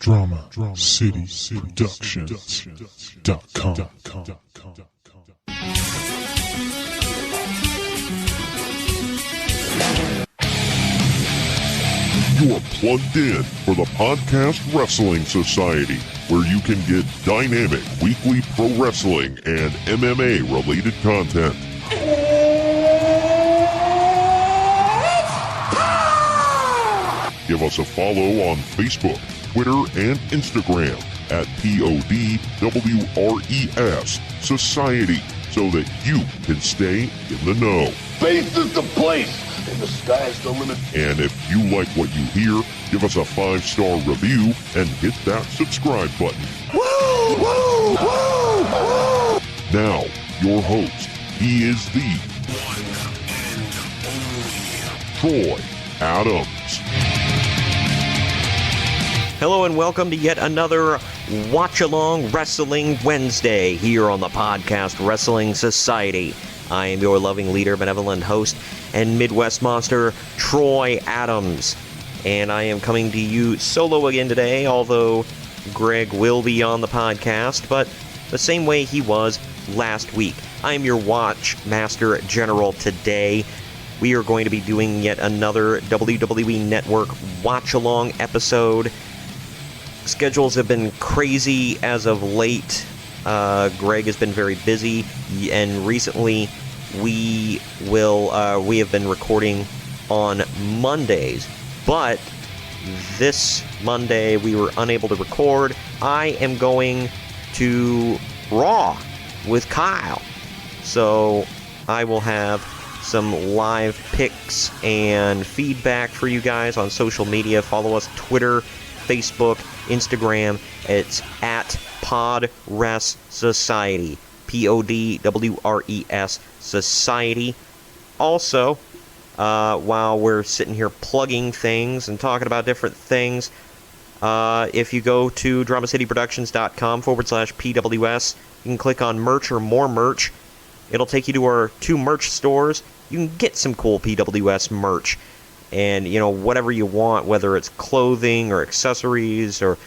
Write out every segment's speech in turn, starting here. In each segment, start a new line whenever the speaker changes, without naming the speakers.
DramaCityProductions.com.
You are plugged in for the Podcast Wrestling Society, where you can get dynamic weekly pro wrestling and MMA related content. Give us a follow on Facebook, Twitter, and Instagram at P.W.S Society so that you can stay in the know.
Space is the place, and the sky's the limit.
And if you like what you hear, give us a 5-star review and hit that subscribe button.
Woo! Woo! Woo! Woo!
Now, your host, he is the one and only Troy Adams.
Hello and welcome to yet another Watch-Along Wrestling Wednesday here on the Podcast Wrestling Society. I am your loving leader, benevolent host, and Midwest monster, Troy Adams. And I am coming to you solo again today, although Greg will be on the podcast, but the same way he was last week. I am your Watch Master General today. We are going to be doing yet another WWE Network Watch-Along episode. Schedules have been crazy as of late. Greg has been very busy, and recently we have been recording on Mondays. But this Monday we were unable to record. I am going to Raw with Kyle, so I will have some live pics and feedback for you guys on social media. Follow us Twitter, Facebook, Instagram. It's at PodWres Society. PODWRES Society. Also, while we're sitting here plugging things and talking about different things, if you go to DramaCityProductions.com/PWS, you can click on merch or more merch. It'll take you to our 2 merch stores. You can get some cool PWS merch. And, you know, whatever you want, whether it's clothing or accessories or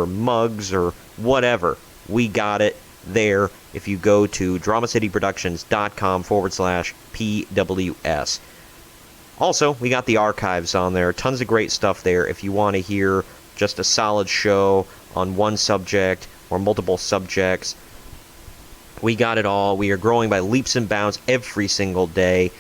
mugs or whatever, we got it there if you go to DramaCityProductions.com/PWS. Also, we got the archives on there. Tons of great stuff there if you want to hear just a solid show on one subject or multiple subjects. We got it all. We are growing by leaps and bounds every single day.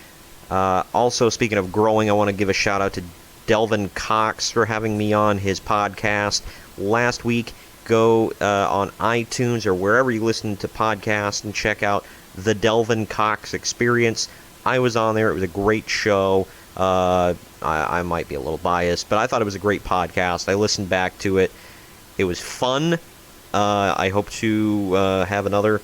Also, speaking of growing, I want to give a shout out to Delvin Cox for having me on his podcast last week. Go on iTunes or wherever you listen to podcasts and check out the Delvin Cox Experience. I was on there. It was a great show. I might be a little biased, but I thought it was a great podcast. I listened back to it. It was fun. I hope to have another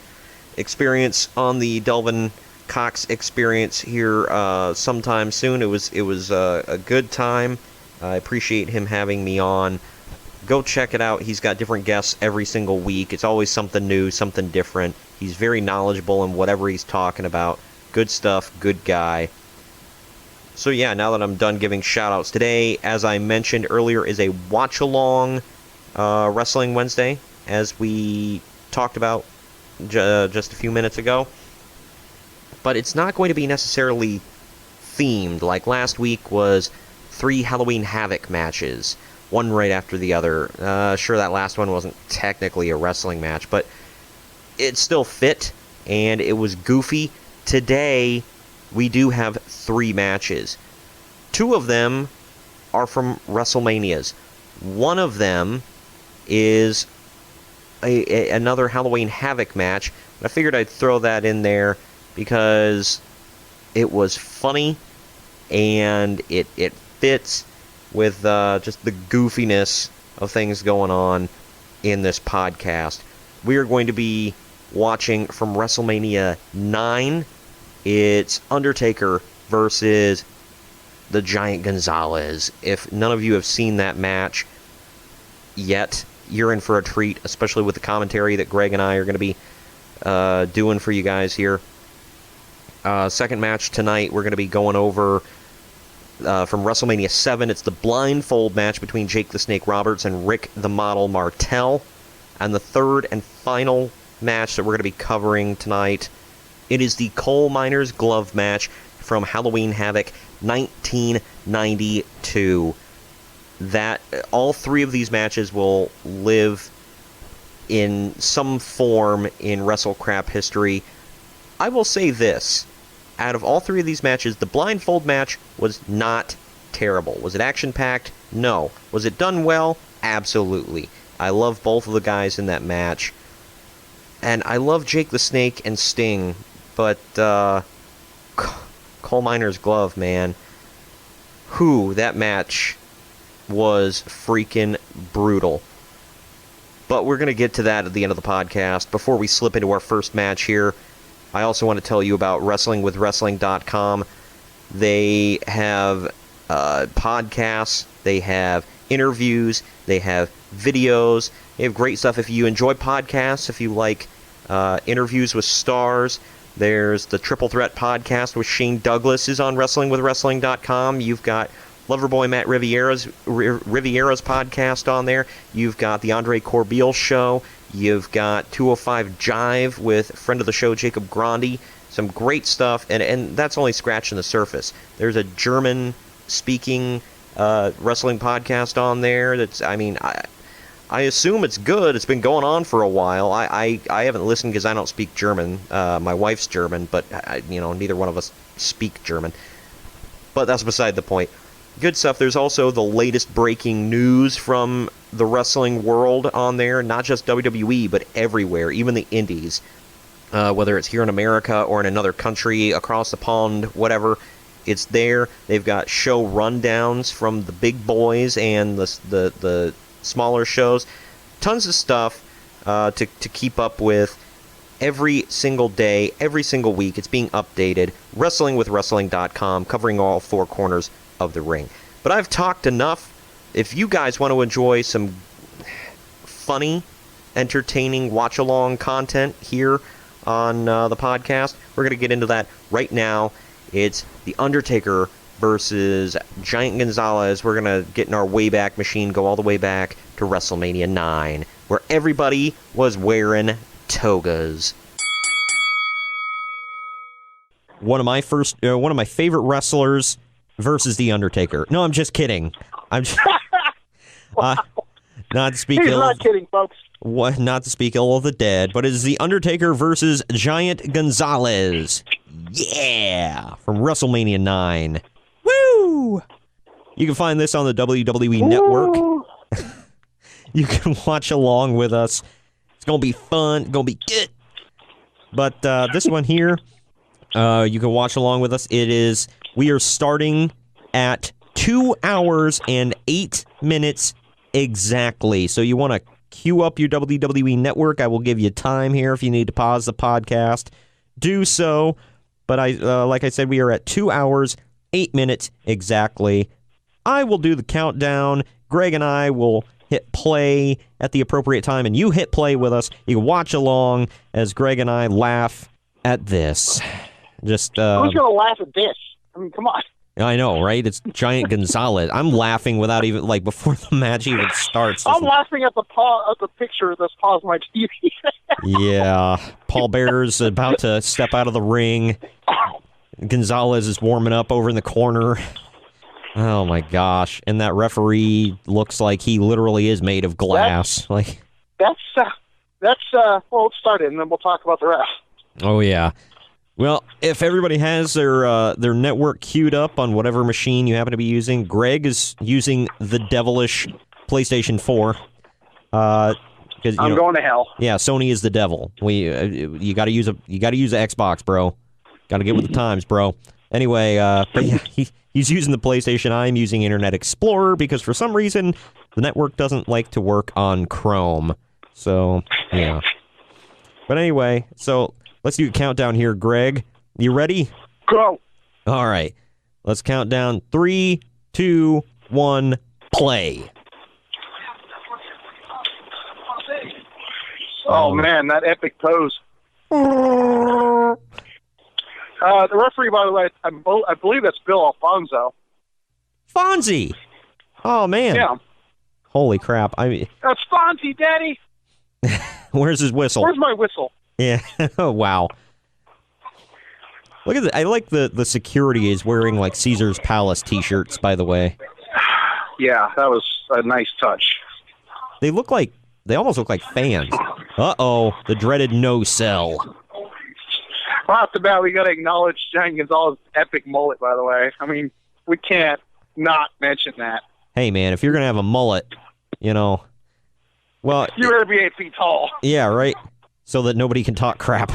experience on the Delvin Cox Experience here sometime soon. It was a good time. I appreciate him having me on. Go check it out. He's got different guests every single week. It's always something new, something different. He's very knowledgeable in whatever he's talking about. Good stuff, good guy. So yeah, now that I'm done giving shout-outs, today, as I mentioned earlier, is a watch-along Wrestling Wednesday, as we talked about just a few minutes ago. But it's not going to be necessarily themed. Like last week was 3 Halloween Havoc matches, one right after the other. Sure, that last one wasn't technically a wrestling match, but it still fit, and it was goofy. Today, we do have 3 matches. 2 of them are from WrestleManias. One of them is another Halloween Havoc match. I figured I'd throw that in there because it was funny, and it fits with just the goofiness of things going on in this podcast. We are going to be watching from WrestleMania 9. It's Undertaker versus the Giant Gonzalez. If none of you have seen that match yet, you're in for a treat, especially with the commentary that Greg and I are going to be doing for you guys here. Second match tonight, we're going to be going over from WrestleMania 7. It's the blindfold match between Jake the Snake Roberts and Rick the Model Martel. And the third and final match that we're going to be covering tonight, it is the Coal Miner's Glove match from Halloween Havoc 1992. That all three of these matches will live in some form in WrestleCrap history. I will say this. Out of all three of these matches, the blindfold match was not terrible. Was it action-packed? No. Was it done well? Absolutely. I love both of the guys in that match. And I love Jake the Snake and Sting, but Coal Miner's Glove, man. That match was freaking brutal. But we're going to get to that at the end of the podcast. Before we slip into our first match here, I also want to tell you about WrestlingWithWrestling.com. They have podcasts, they have interviews, they have videos, they have great stuff. If you enjoy podcasts, if you like interviews with stars, there's the Triple Threat podcast with Shane Douglas is on WrestlingWithWrestling.com. You've got Loverboy Matt Riviera's podcast on there. You've got the Andre Corbeil Show. You've got 205 Jive with friend of the show Jacob Grandi. Some great stuff, and that's only scratching the surface. There's a German-speaking wrestling podcast on there. I assume it's good. It's been going on for a while. I haven't listened because I don't speak German. My wife's German, but neither one of us speak German. But that's beside the point. Good stuff. There's also the latest breaking news from the wrestling world on there. Not just WWE, but everywhere, even the indies. Whether it's here in America or in another country, across the pond, whatever, it's there. They've got show rundowns from the big boys and the smaller shows. Tons of stuff to keep up with every single day, every single week. It's being updated. WrestlingWithWrestling.com, covering all four corners of the ring. But I've talked enough. If you guys want to enjoy some funny, entertaining watch-along content here on the podcast, we're going to get into that right now. It's The Undertaker versus Giant Gonzalez. We're going to get in our Wayback Machine, go all the way back to WrestleMania 9, where everybody was wearing togas. One of my favorite wrestlers versus The Undertaker. No, I'm just kidding. I'm just, not to speak
He's
ill.
not kidding, folks.
What? Not to speak ill of the dead, but it is The Undertaker versus Giant Gonzalez. Yeah, from WrestleMania 9. Woo! You can find this on the WWE Network. You can watch along with us. It's gonna be fun. It's gonna be good. But this one here, you can watch along with us. We are starting at 2 hours and 8 minutes exactly. So you want to queue up your WWE Network. I will give you time here if you need to pause the podcast. Do so. But like I said, we are at 2 hours, 8 minutes exactly. I will do the countdown. Greg and I will hit play at the appropriate time, and you hit play with us. You can watch along as Greg and I laugh at this. Just
Who's going to laugh at this? I mean, come on.
I know, right? It's Giant Gonzalez. I'm laughing without even, before the match even starts.
I'm laughing at the picture that's paused my TV.
Yeah. Paul Bearer's about to step out of the ring. Gonzalez is warming up over in the corner. Oh, my gosh. And that referee looks like he literally is made of glass. Well, let's start it, and then we'll talk about the rest. Oh, yeah. Well, if everybody has their network queued up on whatever machine you happen to be using, Greg is using the devilish PlayStation 4. I'm
going to hell.
Yeah, Sony is the devil. You got to use an Xbox, bro. Got to get with the times, bro. Anyway, but yeah, he's using the PlayStation. I'm using Internet Explorer because for some reason the network doesn't like to work on Chrome. So yeah. But anyway, so. Let's do a countdown here, Greg. You ready?
Go.
All right. Let's count down. 3, 2, 1, play.
Oh, man, that epic pose. The referee, by the way, I believe that's Bill Alfonso.
Fonzie. Oh, man.
Yeah.
Holy crap. I mean,
That's Fonzie, Daddy.
where's his whistle?
Where's my whistle?
Yeah. Oh, wow. Look at I like the security is wearing like Caesar's Palace t-shirts, by the way.
Yeah, that was a nice touch.
They almost look like fans. Uh-oh, the dreaded no-sell.
Right off the bat, we got to acknowledge Giant Gonzalez's epic mullet, by the way. I mean, we can't not mention that.
Hey, man, if you're going to have a mullet, well...
You better be 8 feet tall.
Yeah, right? So that nobody can talk crap.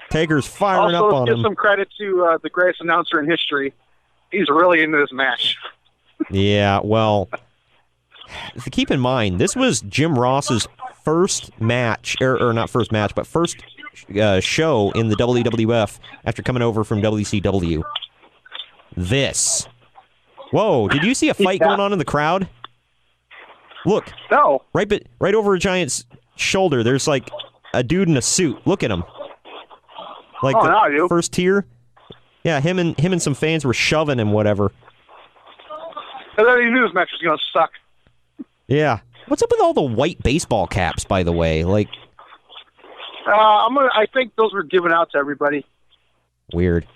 Taker's firing
also,
up on
let's give
him.
some credit to the greatest announcer in history. He's really into this match.
Yeah, well, keep in mind, this was Jim Ross's first match, or not first match, but first show in the WWF after coming over from WCW. This. Whoa, did you see a fight going on in the crowd? Look.
No.
Right over a Giant's shoulder, there's like a dude in a suit. Look at him. Like the first tier. Yeah, him and some fans were shoving him, whatever.
I thought he knew this match was going to suck.
Yeah. What's up with all the white baseball caps, by the way? Like,
I think those were given out to everybody.
Weird.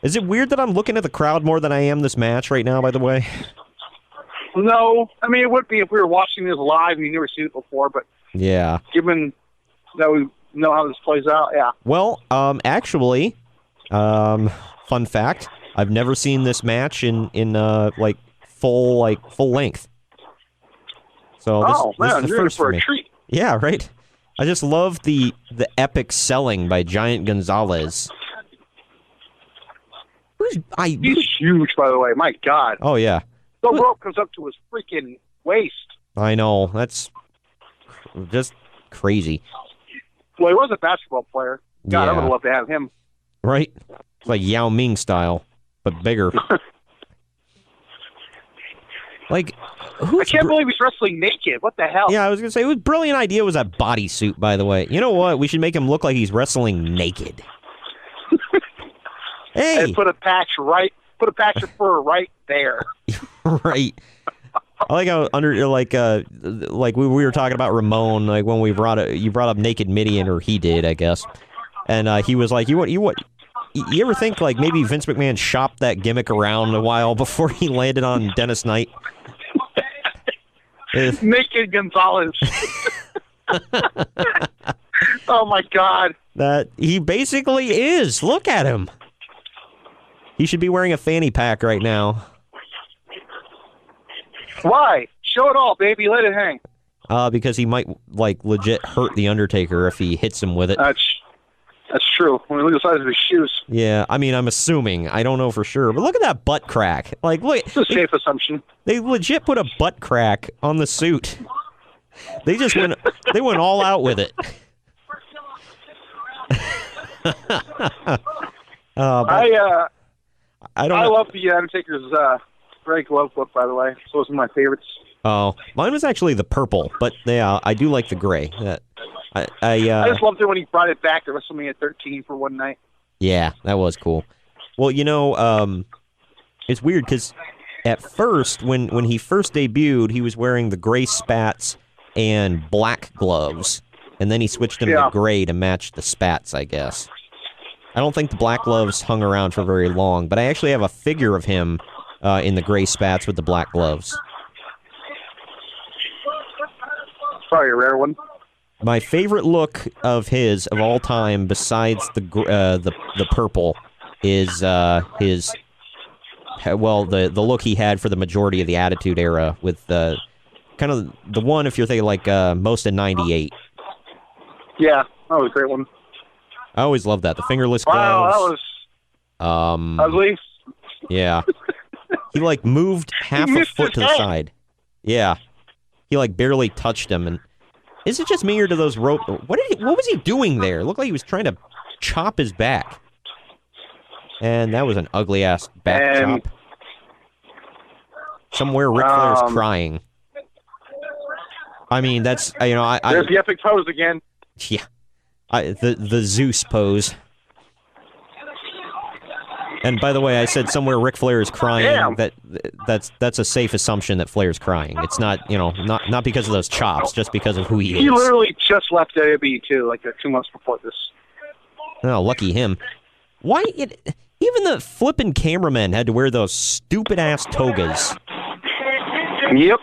Is it weird that I'm looking at the crowd more than I am this match right now, by the way?
No. I mean, it would be if we were watching this live and you never seen it before, but
yeah.
Given that we know how this plays out, yeah.
Well, actually, fun fact, I've never seen this match in full length. So this is the first for me.
A treat.
Yeah, right. I just love the epic selling by Giant Gonzalez.
He's huge, by the way. My God.
Oh yeah.
The rope comes up to his freaking waist.
I know. That's just crazy.
Well, he was a basketball player. God,
yeah.
I would love to have him.
Right? It's like Yao Ming style, but bigger. Like,
I can't believe he's wrestling naked. What the hell?
Yeah, I was going to say, whose brilliant idea was that bodysuit, by the way? You know what? We should make him look like he's wrestling naked. Hey!
And put a patch of fur right there.
Right. I like how we were talking about Ramon, like when you brought up Naked Midian, or he did, I guess, and he was like, you ever think like maybe Vince McMahon shopped that gimmick around a while before he landed on Dennis Knight?
Naked Gonzalez. Oh my God.
That he basically is. Look at him. He should be wearing a fanny pack right now.
Why? Show it all, baby. Let it hang.
Because he might like legit hurt the Undertaker if he hits him with it.
That's true. When you look at the size of his shoes.
Yeah, I mean, I'm assuming. I don't know for sure, but look at that butt crack. Like, look.
It's a safe assumption.
They legit put a butt crack on the suit. They just went. They went all out with it.
I love the Undertaker's red glove look, by the way. So it's one of my favorites.
Oh, mine was actually the purple, but yeah, I do like the gray. I
just loved it when he brought it back to WrestleMania 13 for one night.
Yeah, that was cool. Well, it's weird because at first, when he first debuted, he was wearing the gray spats and black gloves, and then he switched them to gray to match the spats, I guess. I don't think the black gloves hung around for very long, but I actually have a figure of him in the gray spats with the black gloves.
Probably a rare one.
My favorite look of his of all time, besides the purple, is his the look he had for the majority of the Attitude Era with kind of the one, if you're thinking like most of '98.
Yeah, that was a great one.
I always loved that, the fingerless gloves.
Wow, that was ugly.
Yeah, he like moved half a foot to the side. Yeah, he like barely touched him. And is it just me, or do those rope? What was he doing there? It looked like he was trying to chop his back. And that was an ugly ass back chop. Somewhere Ric Flair's crying. I mean, that's
there's the epic pose again.
Yeah, the Zeus pose. And by the way, I said somewhere Ric Flair is crying.
Damn.
That's a safe assumption that Flair's crying. It's not, not because of those chops, just because of who he is.
He literally just left WWE too, like 2 months before this.
Oh, lucky him. Even the flippin' cameramen had to wear those stupid-ass togas.
Yep.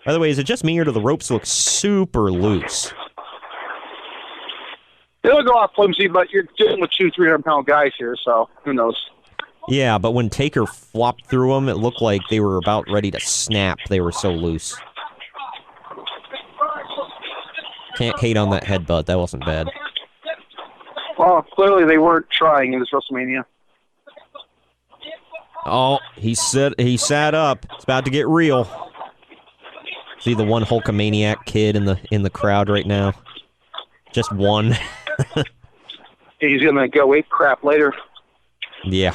By the way, is it just me or do the ropes look super loose?
They look a lot flimsy, but you're dealing with 200-300-pound guys here, so who knows?
Yeah, but when Taker flopped through them, it looked like they were about ready to snap. They were so loose. Can't hate on that headbutt. That wasn't bad.
Well, clearly they weren't trying in this WrestleMania.
Oh, he sat up. It's about to get real. See the one Hulkamaniac kid in the crowd right now? Just one.
He's gonna go ape crap later.
Yeah.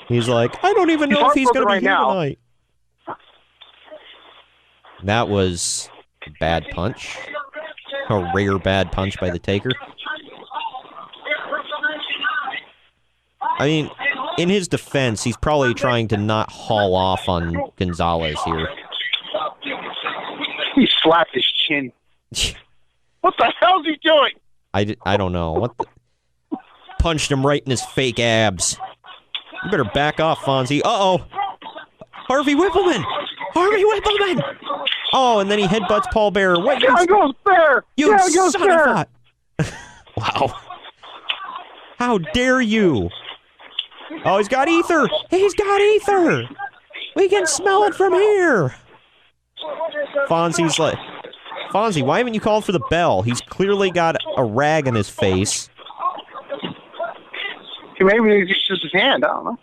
He's like, I don't even know if he's gonna be here tonight. That was a bad punch. A rare bad punch by the Taker. I mean, in his defense, he's probably trying to not haul off on Gonzalez here.
He slapped his chin. What the hell's he doing?
I don't know. Punched him right in his fake abs. You better back off, Fonzie. Uh-oh. Harvey Whippleman. Harvey Whippleman. Oh, and then he headbutts Paul Bearer. What?
Down goes Bear.
You son of a... Wow. How dare you? Oh, he's got ether. He's got ether. We can smell it from here. Fonzie's like... Fonzie, why haven't you called for the bell? He's clearly got a rag in his face.
Maybe he's just his hand. I don't know.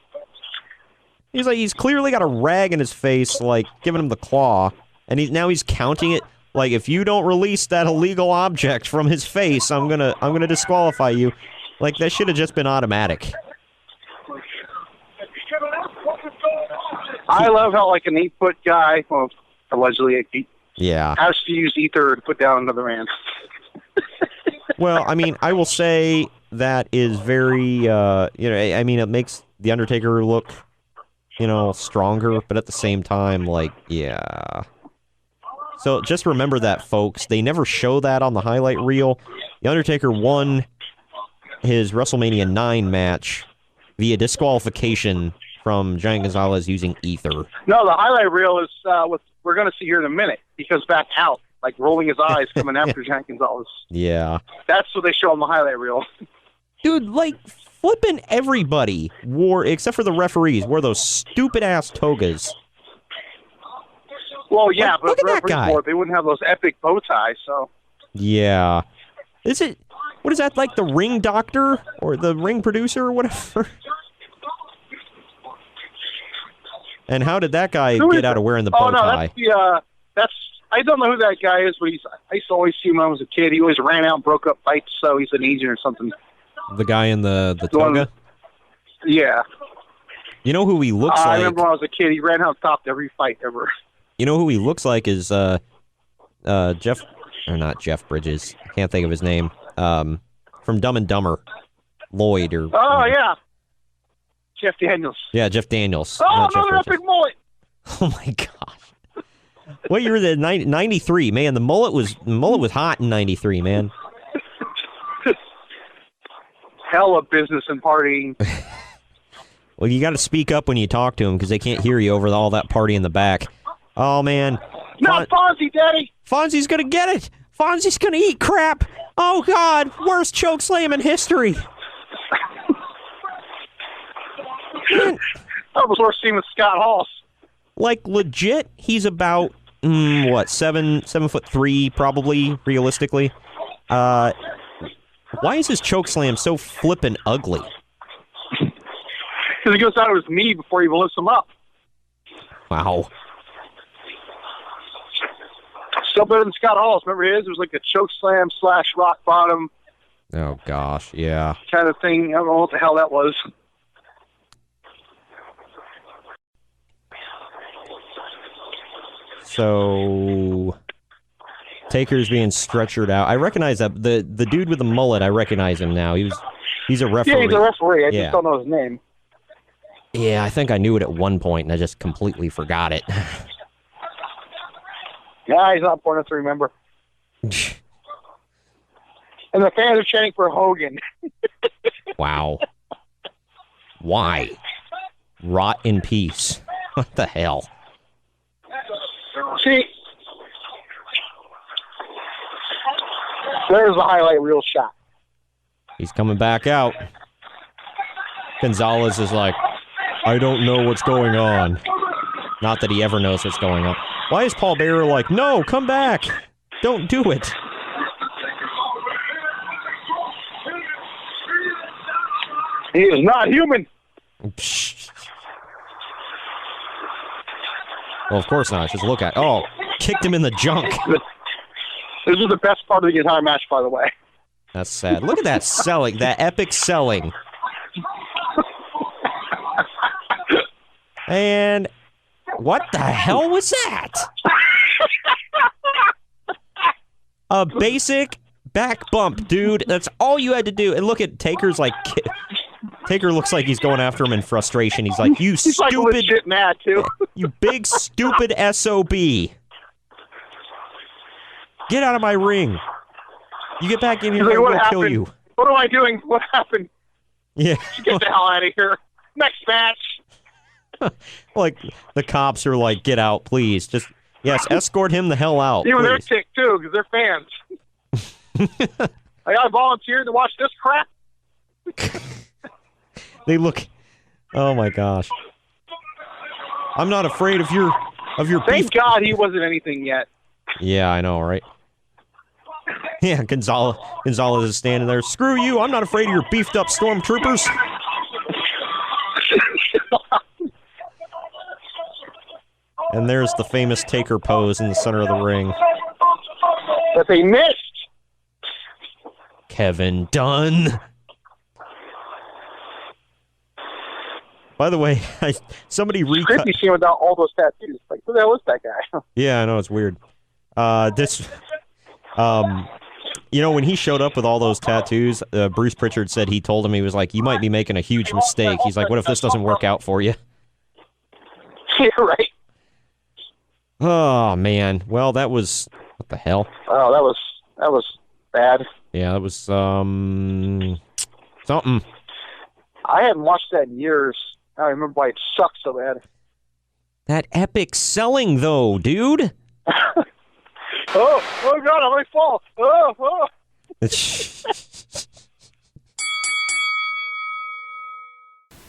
He's clearly got a rag in his face, like, giving him the claw. And now he's counting it. Like, if you don't release that illegal object from his face, I'm gonna disqualify you. Like, that should have just been automatic.
I love how, like, an 8-foot guy, well, allegedly 8 feet, has to use ether to put down another man.
Well, I mean, I will say that is very, I mean, it makes The Undertaker look, stronger, but at the same time, like, yeah. So just remember that, folks. They never show that on the highlight reel. The Undertaker won his WrestleMania 9 match via disqualification from Giant Gonzalez using ether.
No, the highlight reel is what we're going to see here in a minute. He comes back out, like rolling his eyes, coming after Giant Gonzalez.
Yeah.
That's what they show on the highlight reel.
Dude, like, flipping everybody wore, except for the referees, wore those stupid-ass togas.
Well, yeah, but
look at that guy.
They wouldn't have those epic bow ties, so...
Yeah. What is that, like the ring doctor? Or the ring producer or whatever? And how did that guy get out of wearing the bow tie?
I don't know who that guy is, but I used to always see him when I was a kid. He always ran out and broke up fights, so he's an agent or something.
The guy in the toga?
Yeah.
You know who he looks like?
I remember when I was a kid, he ran out and stopped every fight ever.
You know who he looks like is Jeff, or not Jeff Bridges. I can't think of his name. From Dumb and Dumber. Lloyd or...
Oh, yeah. Jeff Daniels.
Yeah, Jeff Daniels.
Oh, another epic mullet!
Oh, my gosh. What year was it? 93. Man, the mullet was hot in 93, man.
Hell of business and partying.
Well, you got to speak up when you talk to him because they can't hear you over all that party in the back. Oh, man.
Not Fonzie, Daddy!
Fonzie's going to get it! Fonzie's going to eat crap! Oh, God! Worst choke slam in history! Man.
That was worse scene with Scott Hall.
Like, legit, he's about, 7'3", probably, realistically. Why is his choke slam so flippin' ugly?
Because he goes down to his knee before he lifts him up.
Wow.
Still better than Scott Hall's. Remember his? It was like a choke slam / rock bottom.
Oh, gosh, yeah.
Kind of thing. I don't know what the hell that was.
So, Taker's being stretchered out. I recognize that the dude with the mullet. I recognize him now. He's He's a referee.
Yeah, he's a referee. I
Yeah.
just don't know his name.
Yeah, I think I knew it at one point, and I just completely forgot it.
Yeah, he's not important to remember. And the fans are chanting for Hogan.
Wow. Why? Rot in peace. What the hell?
See, there's the highlight reel shot.
He's coming back out. Gonzalez is like, I don't know what's going on. Not that he ever knows what's going on. Why is Paul Bearer like, no, come back. Don't do it.
He is not human.
Well, of course not. Just look at. Oh, kicked him in the junk.
This was the best part of the entire match, by the way.
That's sad. Look at that selling. That epic selling. And what the hell was that? A basic back bump, dude. That's all you had to do. And look at Taker's like... Taker looks like he's going after him in frustration. He's like, you
he's
stupid...
like legit mad, too.
You big, stupid SOB. Get out of my ring. You get back in here,
Like,
I'm
what
going to kill
happened?
you.
What am I doing? What happened?
Yeah.
Get the hell out of here. Next match.
Like, the cops are like, get out, please. Just, yes, escort him the hell out,
Even they're
please.
ticked, too, because they're fans. I got volunteered to watch this crap.
They look... Oh, my gosh. I'm not afraid of your beef.
Thank God he wasn't anything yet.
Yeah, I know, right? Yeah, Gonzalez is standing there. Screw you, I'm not afraid of your beefed up stormtroopers. And there's the famous Taker pose in the center of the ring.
But they missed.
Kevin Dunn. By the way, somebody recut.
Creepy seeing without all those tattoos. Like, who the hell is that guy?
Yeah, I know, it's weird. When he showed up with all those tattoos, Bruce Pritchard said he told him, he was like, you might be making a huge mistake. He's like, what if this doesn't work out for you?
Yeah, right.
Oh, man. Well, that was... What the hell?
Oh, that was bad.
Yeah, that was, something.
I haven't watched that in years. I don't remember why it sucked so bad.
That epic selling, though, dude.
oh God, I might fall. Oh.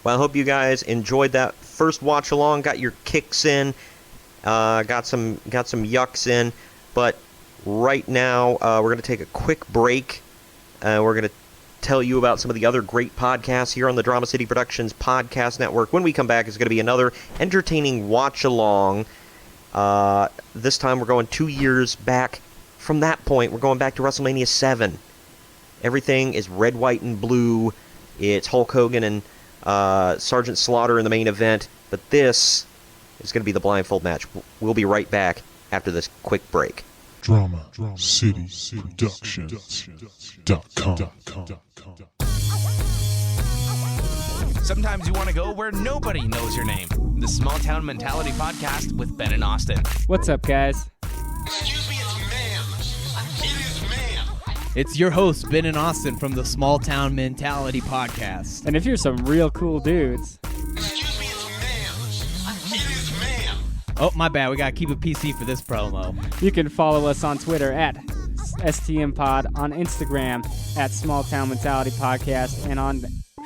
Well, I hope you guys enjoyed that first watch along, got your kicks in, got some yucks in, but right now we're going to take a quick break. We're going to tell you about some of the other great podcasts here on the Drama City Productions Podcast Network. When we come back, it's going to be another entertaining watch along. This time we're going 2 years back. From that point, we're going back to WrestleMania 7. Everything is red, white, and blue. It's Hulk Hogan and Sergeant Slaughter in the main event. But this is going to be the blindfold match. We'll be right back after this quick break.
Drama City Productions.com.
Sometimes you want to go where nobody knows your name. The Small Town Mentality Podcast with Ben and Austin.
What's up, guys?
Excuse me, it's ma'am. It is ma'am.
It's your host, Ben and Austin from the Small Town Mentality Podcast.
And if you're some real cool dudes,
Excuse me, it's ma'am. It is ma'am.
Oh, my bad. We got to keep it PC for this promo.
you can follow us on Twitter at STMPod, on Instagram at Small Town Mentality Podcast, and on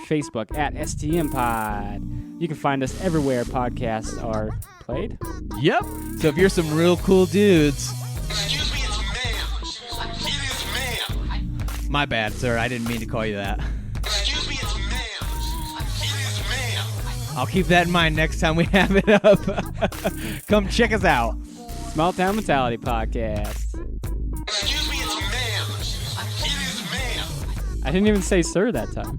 Facebook at STMPod. You can find us everywhere podcasts are played.
Yep. So if you're some real cool dudes...
Excuse me, it's ma'am. It is ma'am.
My bad, sir. I didn't mean to call you that.
Excuse me, it's ma'am. It is ma'am.
I'll keep that in mind next time we have it up. Come check us out.
Small Town Mentality Podcast.
Excuse me, it's ma'am. It is ma'am.
I didn't even say sir that time.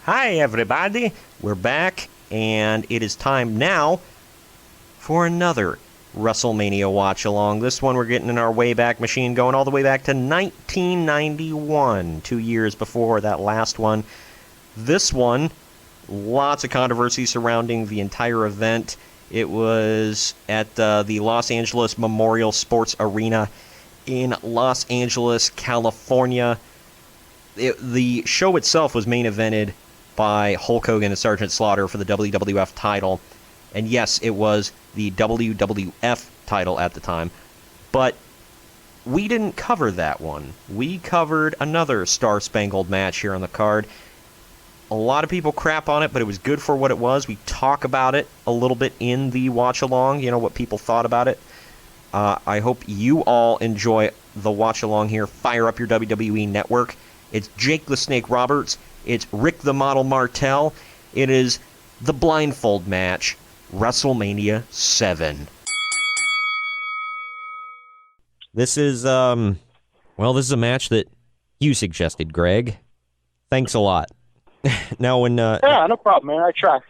Hi, everybody. We're back, and it is time now for another WrestleMania watch-along. This one we're getting in our Wayback Machine, going all the way back to 1991, 2 years before that last one. This one, lots of controversy surrounding the entire event. It was at the Los Angeles Memorial Sports Arena in Los Angeles, California. The show itself was main evented by Hulk Hogan and Sergeant Slaughter for the WWF title. And yes, it was the WWF title at the time. But we didn't cover that one. We covered another Star-Spangled match here on the card. A lot of people crap on it, but it was good for what it was. We talk about it a little bit in the watch-along, what people thought about it. I hope you all enjoy the watch-along here. Fire up your WWE Network. It's Jake the Snake Roberts. It's Rick the Model Martel. It is the blindfold match, WrestleMania 7. This is, this is a match that you suggested, Greg. Thanks a lot. Now, when
yeah, no problem, man. I try.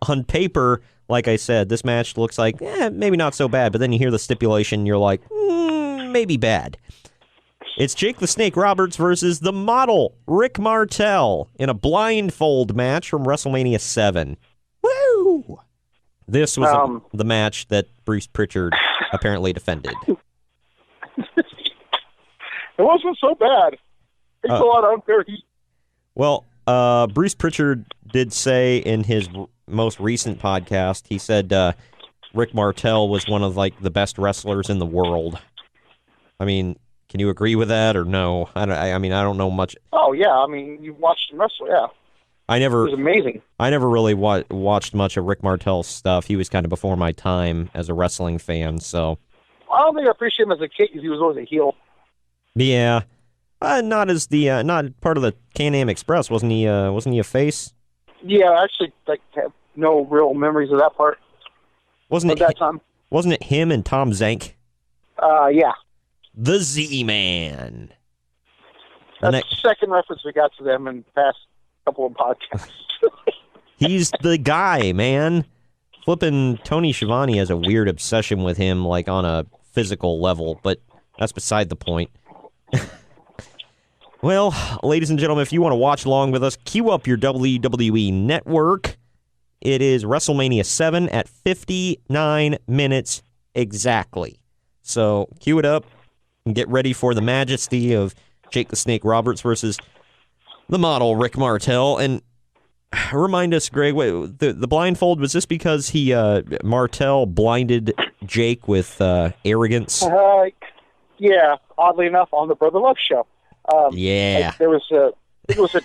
On paper, like I said, this match looks like maybe not so bad, but then you hear the stipulation, you're like, maybe bad. It's Jake the Snake Roberts versus the model, Rick Martel, in a blindfold match from WrestleMania 7. Woo! This was the match that Bruce Pritchard apparently defended.
It wasn't so bad. It's a lot of unfair heat.
Well, Bruce Pritchard did say in his most recent podcast, he said Rick Martel was one of the best wrestlers in the world. I mean, can you agree with that or no? I don't know much.
Oh yeah, you watched him wrestle, yeah. It was amazing.
I never really watched much of Rick Martel's stuff. He was kind of before my time as a wrestling fan, so.
I don't think I appreciate him as a kid because he was always a heel.
Yeah. Not as not part of the Can-Am Express, wasn't he a face?
Yeah, I actually have no real memories of that part.
Wasn't it him and Tom Zank?
Yeah.
The Z-Man.
That's the second reference we got to them in the past couple of podcasts.
He's the guy, man. Flippin' Tony Schiavone has a weird obsession with him, on a physical level, but that's beside the point. Well, ladies and gentlemen, if you want to watch along with us, cue up your WWE Network. It is WrestleMania 7 at 59 minutes exactly. So cue it up and get ready for the majesty of Jake the Snake Roberts versus the model Rick Martel. And remind us, Greg, the blindfold, was this because Martel blinded Jake with arrogance?
Yeah, oddly enough, on the Brother Love show.
Yeah.
There was it was a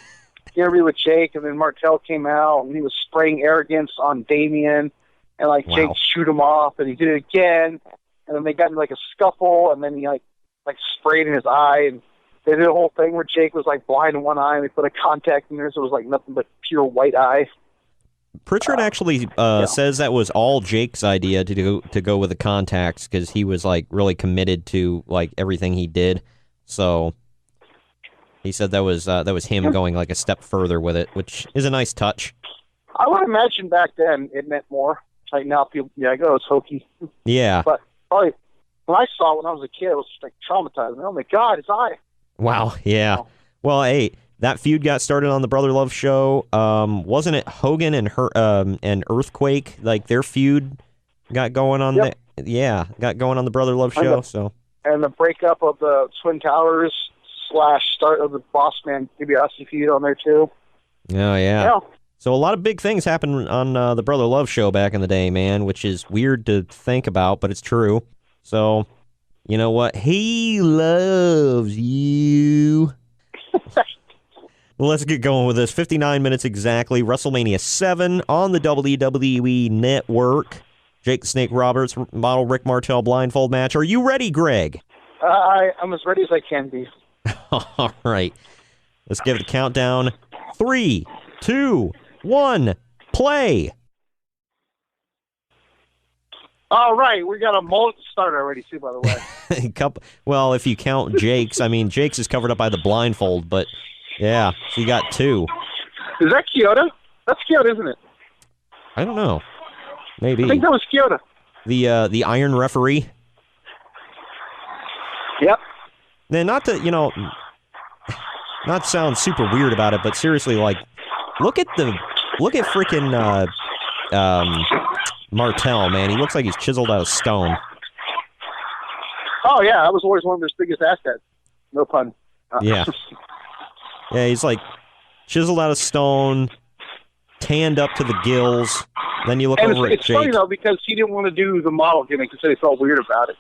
interview with Jake, and then Martel came out, and he was spraying arrogance on Damien, and
Wow.
Jake shoot him off, and he did it again, and then they got into a scuffle, and then he sprayed in his eye, and they did a whole thing where Jake was blind in one eye, and they put a contact in there, so it was nothing but pure white eye.
Pritchard actually says that was all Jake's idea to go with the contacts because he was really committed to everything he did. So he said that was him going a step further with it, which is a nice touch.
I would imagine back then it meant more. Now people, it's hokey.
Yeah.
But probably when I saw it when I was a kid, it was just traumatizing. Oh my God, his eye.
Wow. Yeah.
Wow.
Well, hey, that feud got started on the Brother Love show. Wasn't it Hogan and Earthquake? Their feud got going on
Yep.
got going on the Brother Love show.
And the breakup of the Twin Towers / start of the Boss Man P.W.S. feud on there too.
Oh yeah.
Yeah.
So a lot of big things happened on the Brother Love show back in the day, man, which is weird to think about, but it's true. So, you know what? He loves you. Well, let's get going with this. 59 minutes exactly. WrestleMania 7 on the WWE Network. Jake the Snake Roberts, model Rick Martel blindfold match. Are you ready, Greg?
I'm as ready as I can be.
All right. Let's give it a countdown. 3, 2, 1, play.
All right, we got a mullet start already too, by the way.
Well, if you count Jake's, Jake's is covered up by the blindfold, but yeah, so you got 2.
Is that Kyoto? That's Kyoto, isn't it?
I don't know. Maybe.
I think that was Kyoto.
the Iron Referee.
Yep.
Then not to not sound super weird about it, but seriously, like, look at freaking Martel, man. He looks like he's chiseled out of stone.
Oh yeah, that was always one of his biggest assets. No pun.
Yeah. Yeah, he's like chiseled out of stone, tanned up to the gills. Then you look over at
It's
Jake.
funny though because he didn't want to do the model gimmick because he felt weird about it.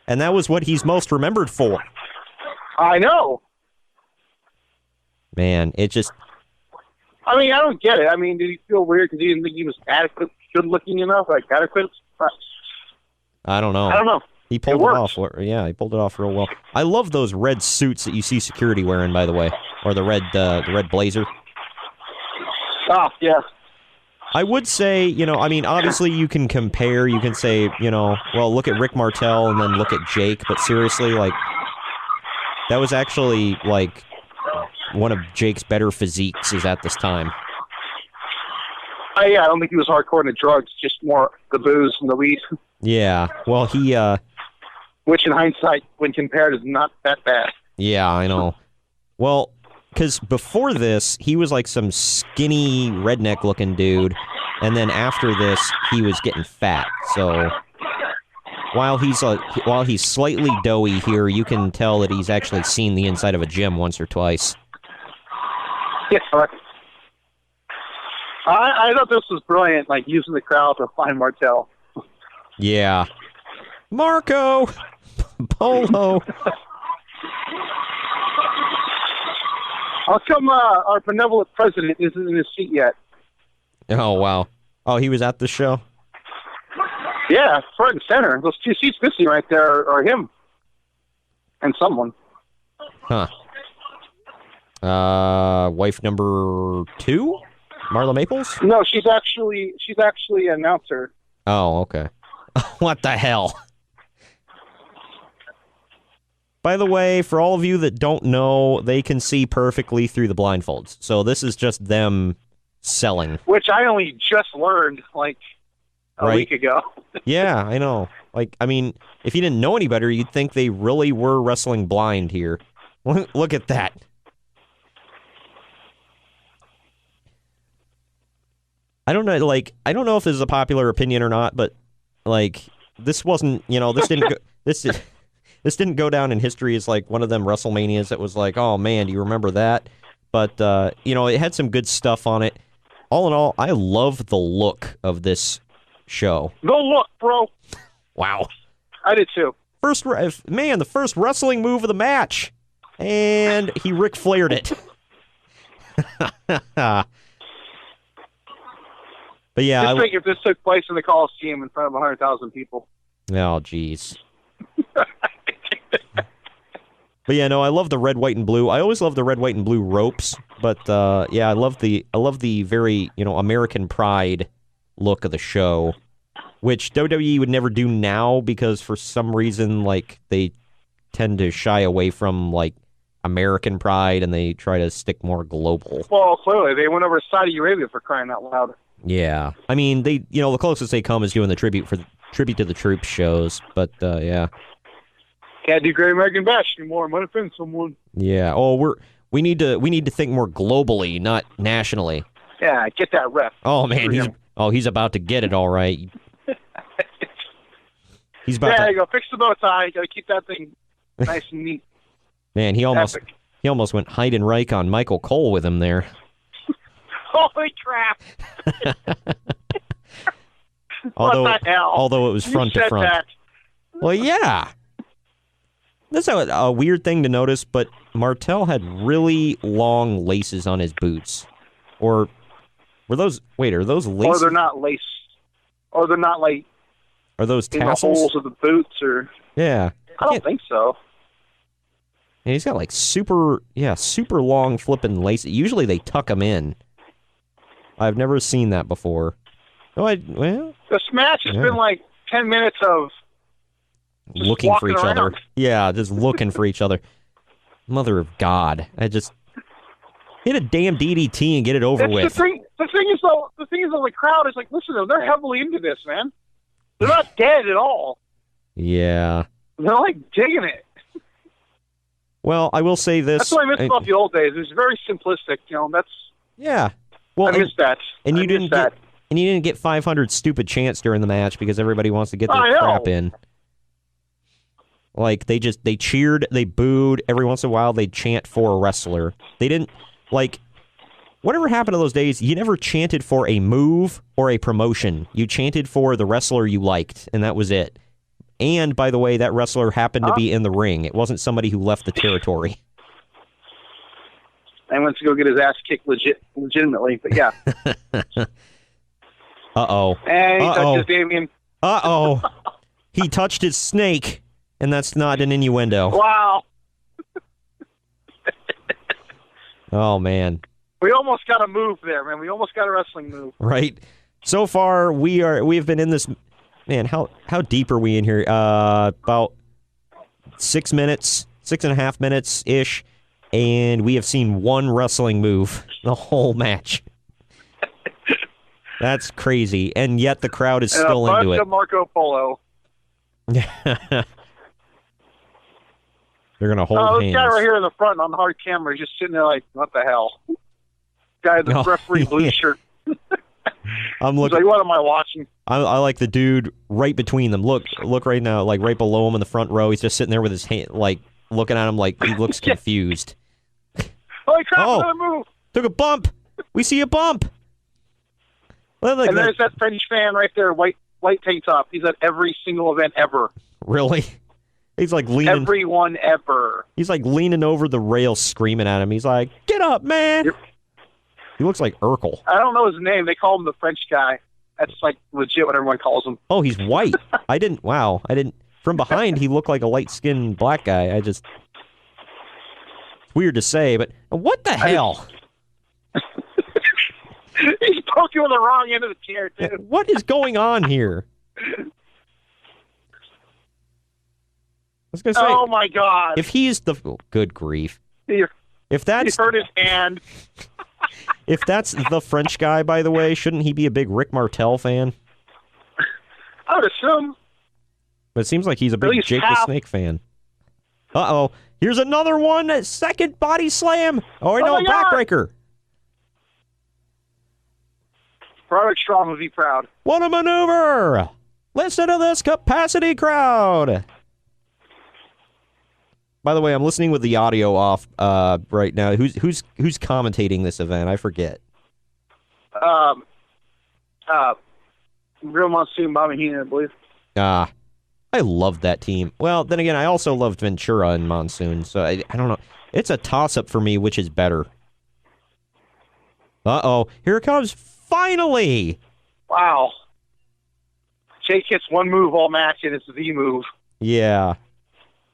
And that was what he's most remembered for.
I know.
Man, it just...
I mean, I don't get it. I mean, did he feel weird because he didn't think he was adequate, good-looking enough? Like, adequate?
I don't know.
I don't know.
He pulled it
works.
off. Yeah, he pulled it off real well. I love those red suits that you see security wearing, by the way. Or the red blazer.
Oh, yeah.
I would say, I mean, obviously you can compare. You can say, well, look at Rick Martel and then look at Jake. But seriously, like, that was actually, like, one of Jake's better physiques is at this time.
Yeah, I don't think he was hardcore into drugs, just more the booze and the weed.
Yeah, well, he...
Which, in hindsight, when compared, is not that bad.
Yeah, I know. Well, because before this, he was like some skinny, redneck-looking dude, and then after this, he was getting fat. So while he's slightly doughy here, you can tell that he's actually seen the inside of a gym once or twice.
Yeah, I thought this was brilliant, like using the crowd to find Martel.
Yeah. Marco! Polo!
How come our benevolent president isn't in his seat yet?
Oh, wow. Oh, he was at the show?
Yeah, front and center. Those two seats missing right there are him. And someone.
Huh. Wife number 2? Marla Maples?
No, she's actually an announcer.
Oh, okay. What the hell? By the way, for all of you that don't know, they can see perfectly through the blindfolds. So this is just them selling.
Which I only just learned, like, a week ago.
Yeah, I know. Like, I mean, if you didn't know any better, you'd think they really were wrestling blind here. Look at that. I don't know, like, I don't know if this is a popular opinion or not, but, like, this wasn't, this didn't go, this didn't go down in history as, like, one of them WrestleManias that was like, oh, man, do you remember that? But, it had some good stuff on it. All in all, I love the look of this show.
The look, bro.
Wow.
I did too.
The first wrestling move of the match. And he Ric Flaired it. But yeah,
just think if this took place in the Coliseum in front of 100,000 people.
Oh, jeez. But yeah, no, I love the red, white, and blue. I always love the red, white, and blue ropes. But yeah, I love the very American pride look of the show, which WWE would never do now because for some reason like they tend to shy away from like American pride and they try to stick more global.
Well, clearly they went over to Saudi Arabia for crying out loud.
Yeah, I mean they the closest they come is doing the tribute to the troops shows, but yeah.
Can't do Great American Bash anymore. Might offend someone.
Yeah. Oh, we need to think more globally, not nationally.
Yeah, get that ref.
Oh man, he's about to get it all right. He's about
there you go. Fix the bow tie. You got to keep that thing nice and neat.
Man, he almost went Heidenreich on Michael Cole with him there.
Holy crap! What the hell?
Although it was front to front.
That.
Well, yeah. That's a weird thing to notice, but Martel had really long laces on his boots. Or are those laces?
Or they're not lace. Or they're not like...
Are those tassels?
In the holes of the boots, or...
Yeah.
I don't think so.
And he's got like super long flipping laces. Usually they tuck them in. I've never seen that before.
The match has been like 10 minutes of
looking for each
around.
other. Yeah, just looking for each other. Mother of God. Hit a damn DDT and get it over with.
The thing is though, the crowd is like, listen to them, they're heavily into this, man. They're not dead at all.
Yeah.
They're like digging it.
Well, I will say this.
That's what I miss about the old days. It was very simplistic. That's
Yeah. Well,
I miss that.
And you
I
didn't
miss that.
get 500 stupid chants during the match because everybody wants to get their crap in. Like they cheered, they booed. Every once in a while, they'd chant for a wrestler. They didn't whatever happened to those days. You never chanted for a move or a promotion. You chanted for the wrestler you liked, and that was it. And by the way, that wrestler happened to be in the ring. It wasn't somebody who left the territory.
And went to go get his ass kicked legitimately, but yeah.
Uh-oh.
And he touches Damien.
Uh-oh. He touched his snake, and that's not an innuendo.
Wow.
Oh, man.
We almost got a move there, man. We almost got a wrestling move.
Right. So far, we've been in this... Man, how deep are we in here? About 6 minutes, 6.5 minutes-ish, and we have seen one wrestling move the whole match. That's crazy, and yet the crowd is still into it.
And a bunch of Marco Polo.
They're going to hold hands.
This guy right here in the front on hard camera is just sitting there like, what the hell? Guy in the referee blue shirt.
I'm looking.
He's like, what am I watching?
I like the dude right between them. Look right now, like right below him in the front row. He's just sitting there with his hand, like looking at him like he looks confused.
Holy crap, another move!
Took a bump. We see a bump. Well,
and there's that French fan right there, white tank top. He's at every single event ever.
Really? He's like leaning.
Everyone ever.
He's like leaning over the rail, screaming at him. He's like, "Get up, man!" He looks like Urkel.
I don't know his name. They call him the French guy. That's like legit what everyone calls him.
Oh, he's white. I didn't. From behind, he looked like a light-skinned black guy. It's weird to say, but what the hell?
He's poking with the wrong end of the chair, too.
What is going on here? I was gonna say.
Oh my God!
If he's the good grief. If that's
he hurt his hand.
If that's the French guy, by the way, shouldn't he be a big Rick Martel fan?
I would assume.
But it seems like he's a big Jake the Snake fan. Uh-oh. Here's another one. Second body slam. Oh, no, backbreaker.
Roderick Strong would be proud.
What a maneuver. Listen to this capacity crowd. By the way, I'm listening with the audio off right now. Who's commentating this event? I forget.
Real Monsoon, Bobby Heenan, I believe.
I loved that team. Well, then again, I also loved Ventura and Monsoon, so I don't know. It's a toss-up for me, which is better. Uh-oh. Here it comes. Finally!
Wow. Jake hits one move all match, and it's the move.
Yeah.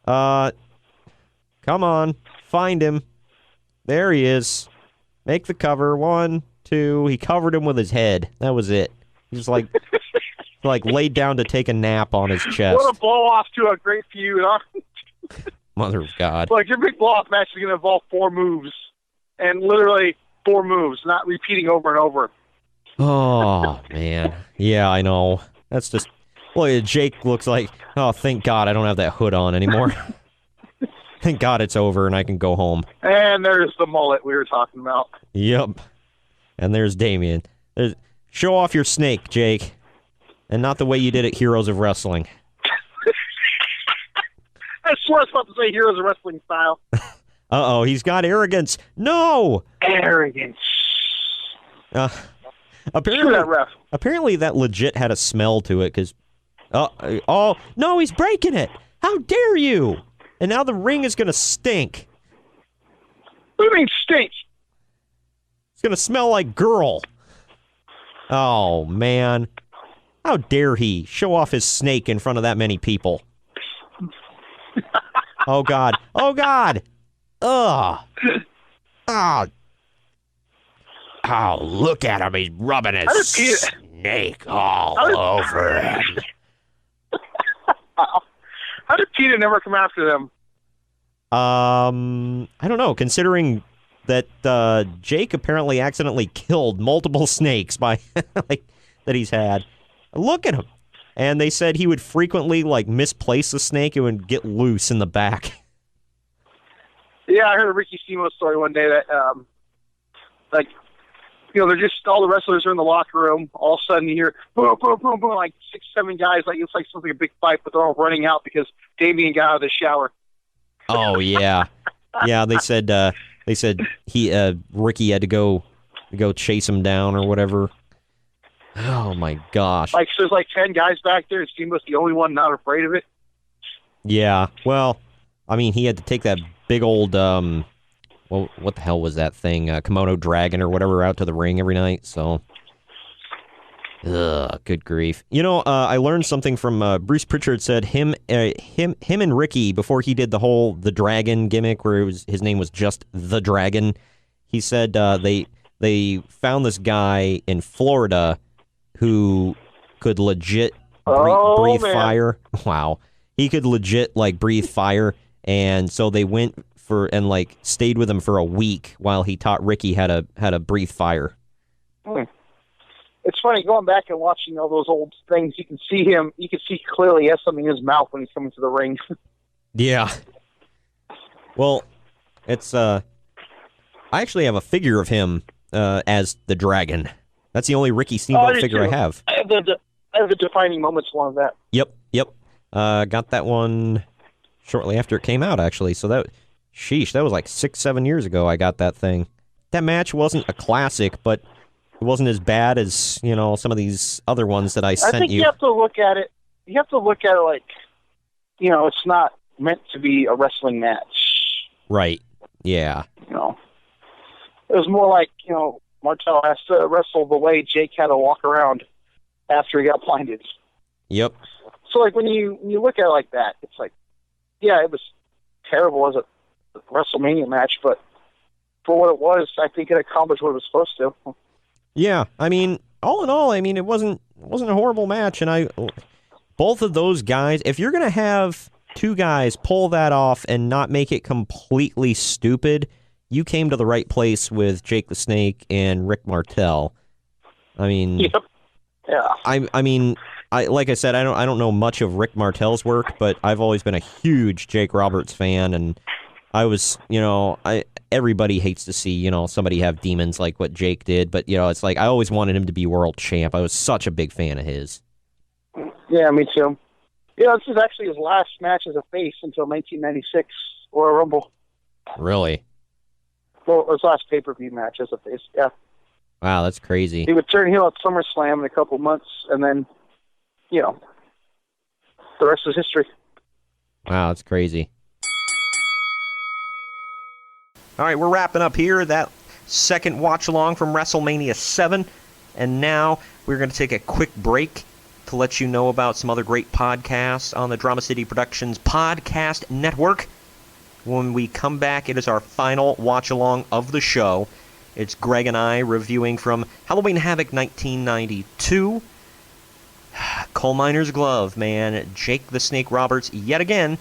Come on. Find him. There he is. Make the cover. 1, 2. He covered him with his head. That was it. He's like laid down to take a nap on his chest.
What a blow-off to a great feud, huh?
Mother of God.
Like, your big blow-off match is going to involve 4 moves. And literally 4 moves, not repeating over and over.
Oh, man. Yeah, I know. That's just... Well, Jake looks like, oh, thank God I don't have that hood on anymore. Thank God it's over and I can go home.
And there's the mullet we were talking about.
Yep. And there's Damien. Show off your snake, Jake. And not the way you did at Heroes of Wrestling.
I swear I was about to say Heroes of Wrestling style.
Uh-oh, he's got arrogance. No!
Arrogance.
Apparently that legit had a smell to it, because... Oh, no, he's breaking it! How dare you! And now the ring is going to stink.
What do you mean stink?
It's going to smell like girl. Oh, man. How dare he show off his snake in front of that many people? Oh, God. Oh, God. Ugh. Oh. Oh, look at him. He's rubbing his snake all over him.
How did PETA never come after them?
I don't know. Considering that Jake apparently accidentally killed multiple snakes by that he's had. Look at him. And they said he would frequently, like, misplace the snake and would get loose in the back.
Yeah, I heard a Ricky Steamboat story one day that, like, you know, they're just, all the wrestlers are in the locker room. All of a sudden you hear, boom, boom, boom, boom, like 6, 7 guys, like it's like something, a big fight, but they're all running out because Damien got out of the shower.
Oh, yeah. Yeah, they said he Ricky had to go chase him down or whatever. Oh, my gosh.
Like, so there's like 10 guys back there, and Steamboat's the only one not afraid of it.
Yeah, well, I mean, he had to take that big old, well, what the hell was that thing? Kimono Dragon or whatever out to the ring every night, so. Ugh, good grief. You know, I learned something from Bruce Pritchard said him and Ricky, before he did the Dragon gimmick where his name was just the Dragon, he said they found this guy in Florida who could legit breathe fire. Wow. He could legit, like, breathe fire, and so they went and like stayed with him for a week while he taught Ricky how to breathe fire.
It's funny, going back and watching all those old things, you can see clearly he has something in his mouth when he's coming to the ring.
Yeah. Well, it's, I actually have a figure of him as the Dragon. That's the only Ricky Steamboat figure I have.
I have the defining moments along that.
Yep. Got that one shortly after it came out, actually. So that was like 6-7 years ago I got that thing. That match wasn't a classic, but it wasn't as bad as, you know, some of these other ones that I sent you.
I think you have to look at it. You have to look at it like, you know, it's not meant to be a wrestling match.
Right. Yeah.
You know, it was more like, you know, Martel has to wrestle the way Jake had to walk around after he got blinded.
Yep.
So, like, when you look at it like that, it's like, yeah, it was terrible as a WrestleMania match, but for what it was, I think it accomplished what it was supposed to.
Yeah, I mean, all in all, I mean, it wasn't a horrible match, and both of those guys, if you're gonna have two guys pull that off and not make it completely stupid, you came to the right place with Jake the Snake and Rick Martel. I mean,
yep. Yeah.
I mean, like I said, I don't know much of Rick Martel's work, but I've always been a huge Jake Roberts fan, and I was, you know, everybody hates to see, you know, somebody have demons like what Jake did, but, you know, it's like I always wanted him to be world champ. I was such a big fan of his.
Yeah, me too. Yeah, this is actually his last match as a face until 1996 Royal Rumble.
Really?
Well, his last pay-per-view match as a face, yeah.
Wow, that's crazy.
He would turn heel at SummerSlam in a couple months, and then, you know, the rest is history.
Wow, that's crazy. All right, we're wrapping up here. That second watch-along from WrestleMania 7. And now we're going to take a quick break to let you know about some other great podcasts on the Drama City Productions Podcast Network. When we come back, it is our final watch-along of the show. It's Greg and I reviewing from Halloween Havoc 1992. Coal Miner's Glove, man. Jake the Snake Roberts, yet again,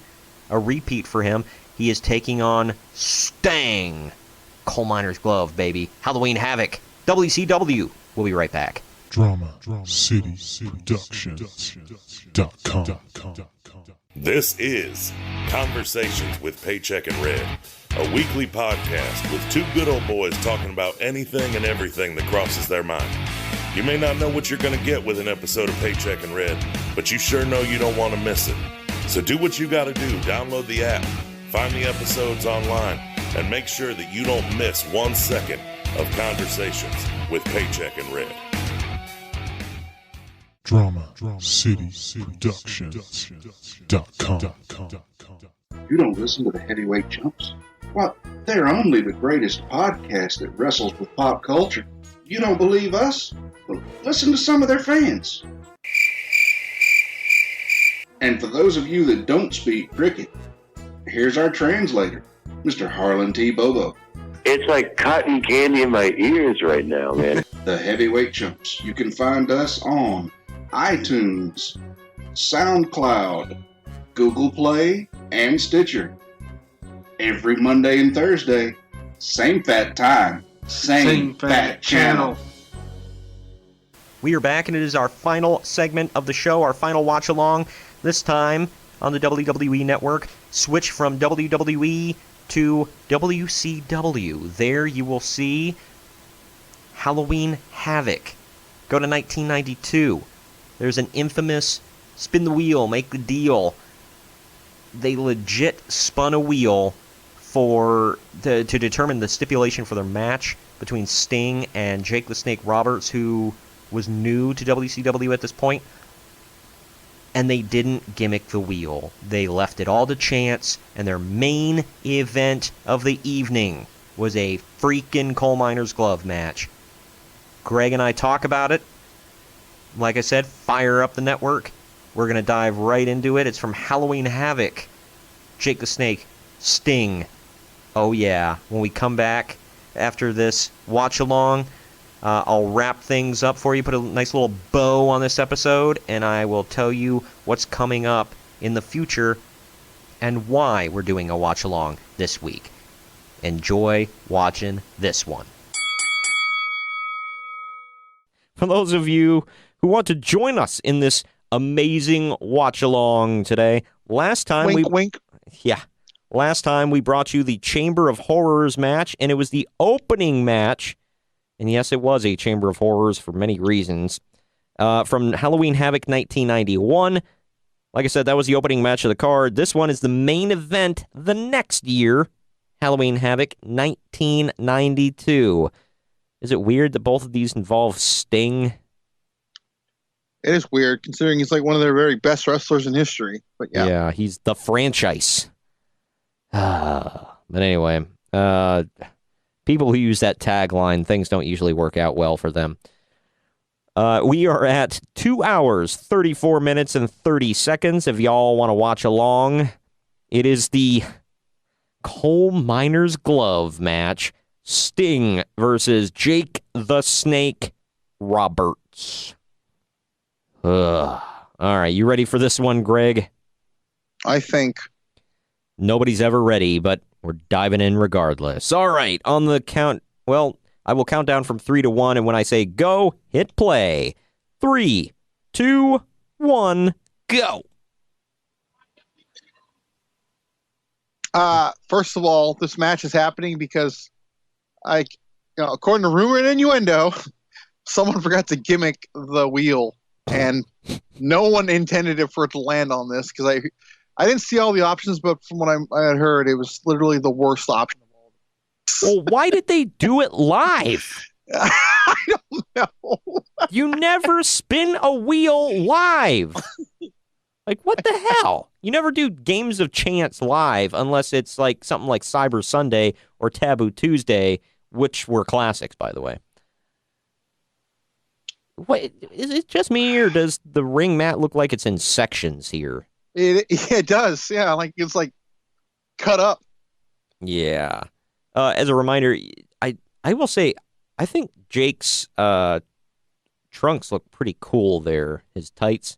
a repeat for him. He is taking on Stang. Coal Miner's Glove, baby. Halloween Havoc. WCW. We'll be right back.
DramaCityProductions.com.
This is Conversations with Paycheck and Red, a weekly podcast with two good old boys talking about anything and everything that crosses their mind. You may not know what you're going to get with an episode of Paycheck and Red, but you sure know you don't want to miss it. So do what you got to do. Download the app, find the episodes online, and make sure that you don't miss 1 second of Conversations with Paycheck and Red.
DramaCityProductions.com.
You don't listen to the heavyweight chumps? Well, they're only the greatest podcast that wrestles with pop culture. You don't believe us? Well, listen to some of their fans. And for those of you that don't speak cricket, here's our translator, Mr. Harlan T. Bobo.
It's like cotton candy in my ears right now, man.
The Heavyweight Chumps. You can find us on iTunes, SoundCloud, Google Play, and Stitcher. Every Monday and Thursday, same fat time, same fat channel.
We are back, and it is our final segment of the show, our final watch-along. This time on the WWE Network. Switch from WWE to WCW. There you will see Halloween Havoc. Go to 1992. There's an infamous spin the wheel, make the deal. They legit spun a wheel to determine the stipulation for their match between Sting and Jake the Snake Roberts, who was new to WCW at this point. And they didn't gimmick the wheel. They left it all to chance, and their main event of the evening was a freaking coal miner's glove match. Greg and I talk about it. Like I said, fire up the network. We're going to dive right into it. It's from Halloween Havoc. Jake the Snake, Sting. Oh yeah, when we come back after this watch-along, I'll wrap things up for you, put a nice little bow on this episode, and I will tell you what's coming up in the future and why we're doing a watch-along this week. Enjoy watching this one. For those of you who want to join us in this amazing watch-along today, last time
wink.
Last time we brought you the Chamber of Horrors match, and it was the opening match. And yes, it was a Chamber of Horrors for many reasons. From Halloween Havoc 1991. Like I said, that was the opening match of the card. This one is the main event the next year. Halloween Havoc 1992. Is it weird that both of these involve Sting?
It is weird, considering he's like one of their very best wrestlers in history. But yeah.
Yeah, he's the franchise. But anyway, people who use that tagline, things don't usually work out well for them. We are at 2 hours, 34 minutes, and 30 seconds. If y'all want to watch along, it is the Coal Miner's Glove match. Sting versus Jake the Snake Roberts. All right, you ready for this one, Greg?
I think.
Nobody's ever ready, but we're diving in regardless. All right, on the count, well, I will count down from 3 to 1, and when I say go, hit play. 3, 2, 1, go.
First of all, this match is happening because, according to rumor and innuendo, someone forgot to gimmick the wheel, and no one intended it for it to land on this because I didn't see all the options, but from what I had heard, it was literally the worst option of all.
Well, why did they do it live?
I don't know.
You never spin a wheel live. Like, what the hell? You never do games of chance live unless it's like something like Cyber Sunday or Taboo Tuesday, which were classics, by the way. What, is it just me, or does the ring mat look like it's in sections here?
It does, yeah. Like it's like cut up.
Yeah. As a reminder, I will say I think Jake's trunks look pretty cool there, his tights.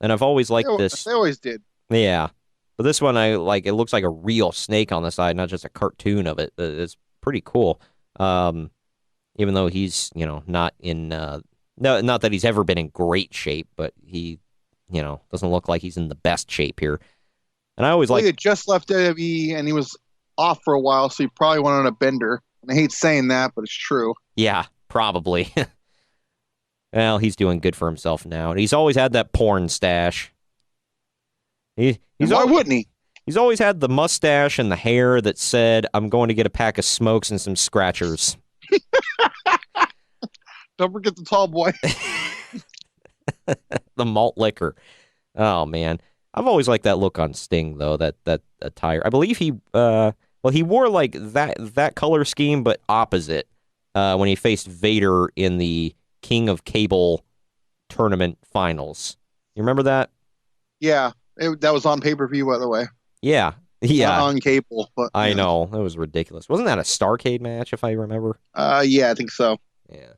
And I've always liked this.
They always did.
Yeah. But this one, I like. It looks like a real snake on the side, not just a cartoon of it. It's pretty cool. Even though he's, not in, not that he's ever been in great shape, but he, doesn't look like he's in the best shape here. And I always
he had just left WWE and he was off for a while, so he probably went on a bender. And I hate saying that, but it's true.
Yeah, probably. Well, he's doing good for himself now. And he's always had that porn stash. Why
wouldn't he?
He's always had the mustache and the hair that said, "I'm going to get a pack of smokes and some scratchers."
Don't forget the tall boy.
The malt liquor. Oh, man. I've always liked that look on Sting, though, that attire. I believe he wore like that color scheme, but opposite when he faced Vader in the King of Cable tournament finals. You remember that?
Yeah, that was on pay-per-view, by the way.
Yeah.
Not on cable. But,
I know. That was ridiculous. Wasn't that a Starrcade match, if I remember?
Yeah, I think so.
Yeah.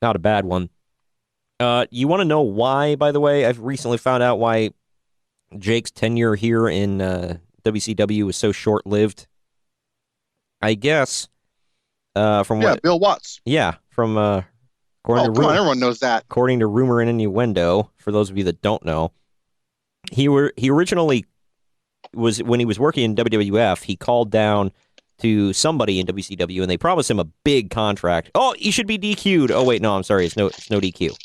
Not a bad one. You want to know why, by the way? I've recently found out why Jake's tenure here in WCW was so short-lived. I guess from
Bill Watts.
Yeah, from According
Come on, everyone knows that.
According to rumor and innuendo, for those of you that don't know, he originally was, when he was working in WWF, he called down to somebody in WCW and they promised him a big contract. Oh, he should be DQ'd. Oh wait, no, I'm sorry, it's no DQ.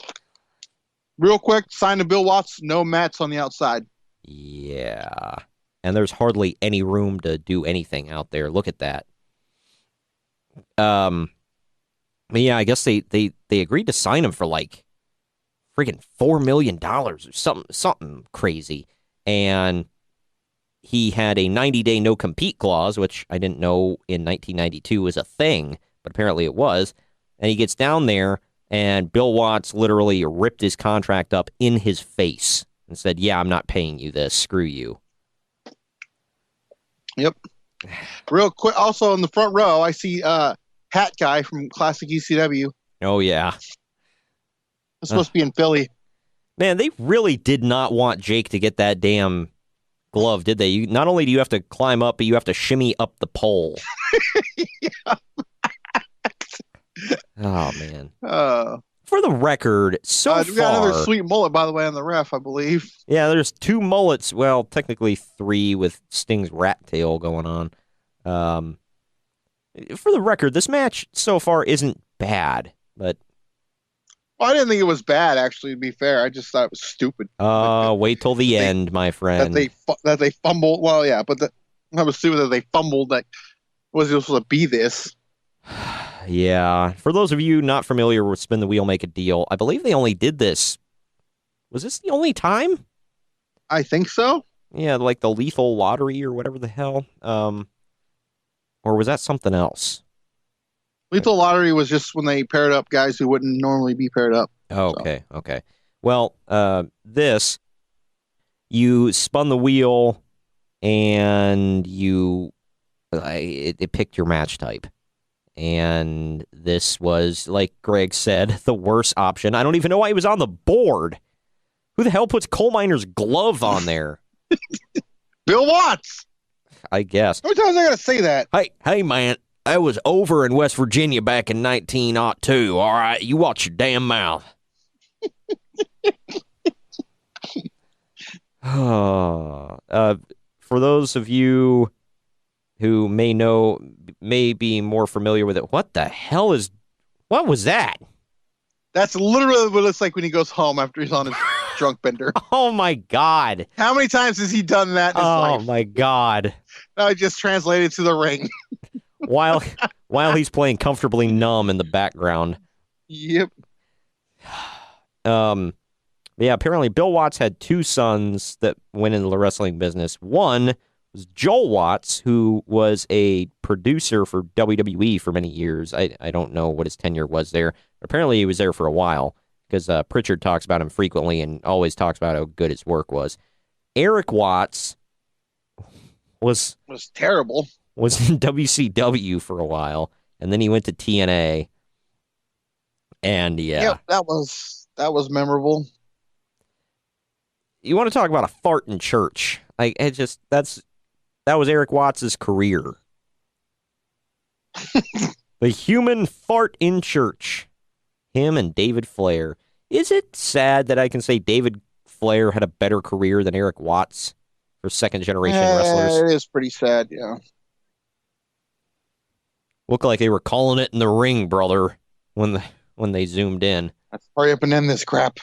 Real quick, sign to Bill Watts, no mats on the outside.
Yeah. And there's hardly any room to do anything out there. Look at that. But yeah, I guess they agreed to sign him for like freaking $4 million or something crazy. And he had a 90-day no-compete clause, which I didn't know in 1992 was a thing, but apparently it was. And he gets down there, and Bill Watts literally ripped his contract up in his face and said, yeah, I'm not paying you this. Screw you.
Yep. Real quick, also in the front row, I see Hat Guy from Classic ECW.
Oh, yeah.
It's supposed to be in Philly.
Man, they really did not want Jake to get that damn glove, did they? Not only do you have to climb up, but you have to shimmy up the pole.
Yeah.
Oh, man. For the record,
we got another sweet mullet, by the way, on the ref, I believe.
Yeah, there's 2 mullets. Well, technically 3 with Sting's rat tail going on. For the record, this match so far isn't bad, but...
Well, I didn't think it was bad, actually, to be fair. I just thought it was stupid.
Wait till the end, my friend.
That they fumbled. Well, yeah, but I was stupid that they fumbled that was supposed to be this.
Yeah. For those of you not familiar with Spin the Wheel, Make a Deal, I believe they only did this. Was this the only time?
I think so.
Yeah, like the Lethal Lottery or whatever the hell. Or was that something else?
Lethal Lottery was just when they paired up guys who wouldn't normally be paired up.
Okay, so. Okay. Well, this, you spun the wheel and it picked your match type. And this was, like Greg said, the worst option. I don't even know why he was on the board. Who the hell puts coal miner's glove on there?
Bill Watts!
I guess.
How many times I gotta say that?
Hey, man. I was over in West Virginia back in 1902. All right, you watch your damn mouth. For those of you who may be more familiar with it, what was that?
That's literally what it's like when he goes home after he's on his drunk bender.
Oh my God.
How many times has he done that in his life?
Oh my God.
Now I just translated to the ring.
while he's playing comfortably numb in the background.
Yep.
Yeah, apparently Bill Watts had 2 sons that went into the wrestling business. One was Joel Watts, who was a producer for WWE for many years. I don't know what his tenure was there. Apparently he was there for a while because Pritchard talks about him frequently and always talks about how good his work was. Eric Watts was
terrible.
Was in WCW for a while, and then he went to TNA. And yeah.
Yep, that was memorable.
You want to talk about a fart in church? That was Eric Watts' career. The human fart in church. Him and David Flair. Is it sad that I can say David Flair had a better career than Eric Watts for second-generation wrestlers?
It is pretty sad, yeah.
Looked like they were calling it in the ring, brother, when they zoomed in.
Let's hurry up and end this crap.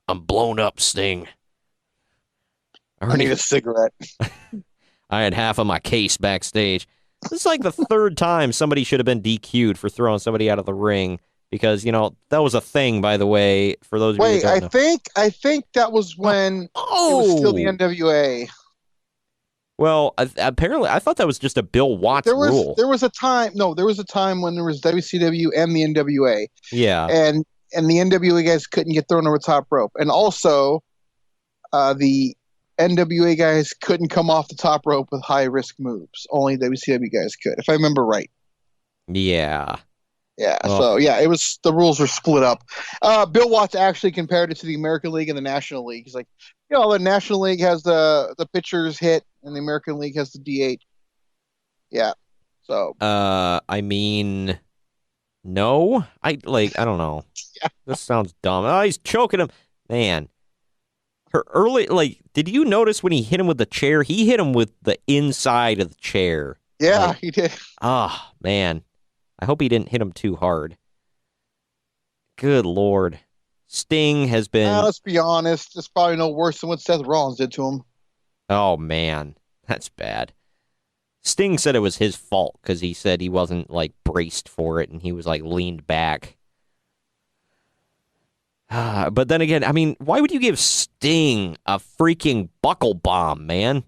I'm blown up, Sting.
I need a cigarette.
I had half of my case backstage. This is like the 3rd time somebody should have been DQ'd for throwing somebody out of the ring because, that was a thing, by the way, for those of you who don't know.
I think that was when it was still the NWA.
Well, apparently, I thought that was just a Bill Watts rule.
There was a time when there was WCW and the NWA.
Yeah.
And the NWA guys couldn't get thrown over the top rope. And also, the NWA guys couldn't come off the top rope with high-risk moves. Only WCW guys could, if I remember right.
Yeah.
Yeah, it was, the rules were split up. Bill Watts actually compared it to the American League and the National League. He's like, the National League has the pitchers hit and the American League has the DH. Yeah. So.
I mean, No, I don't know.
Yeah.
This sounds dumb. Oh, he's choking him. Man. Her early, did you notice when he hit him with the chair? He hit him with the inside of the chair.
Yeah, he did.
Ah, man. I hope he didn't hit him too hard. Good Lord. Sting has been...
let's be honest. It's probably no worse than what Seth Rollins did to him.
Oh, man. That's bad. Sting said it was his fault because he said he wasn't, braced for it and he was, leaned back. But then again, I mean, why would you give Sting a freaking buckle bomb, man?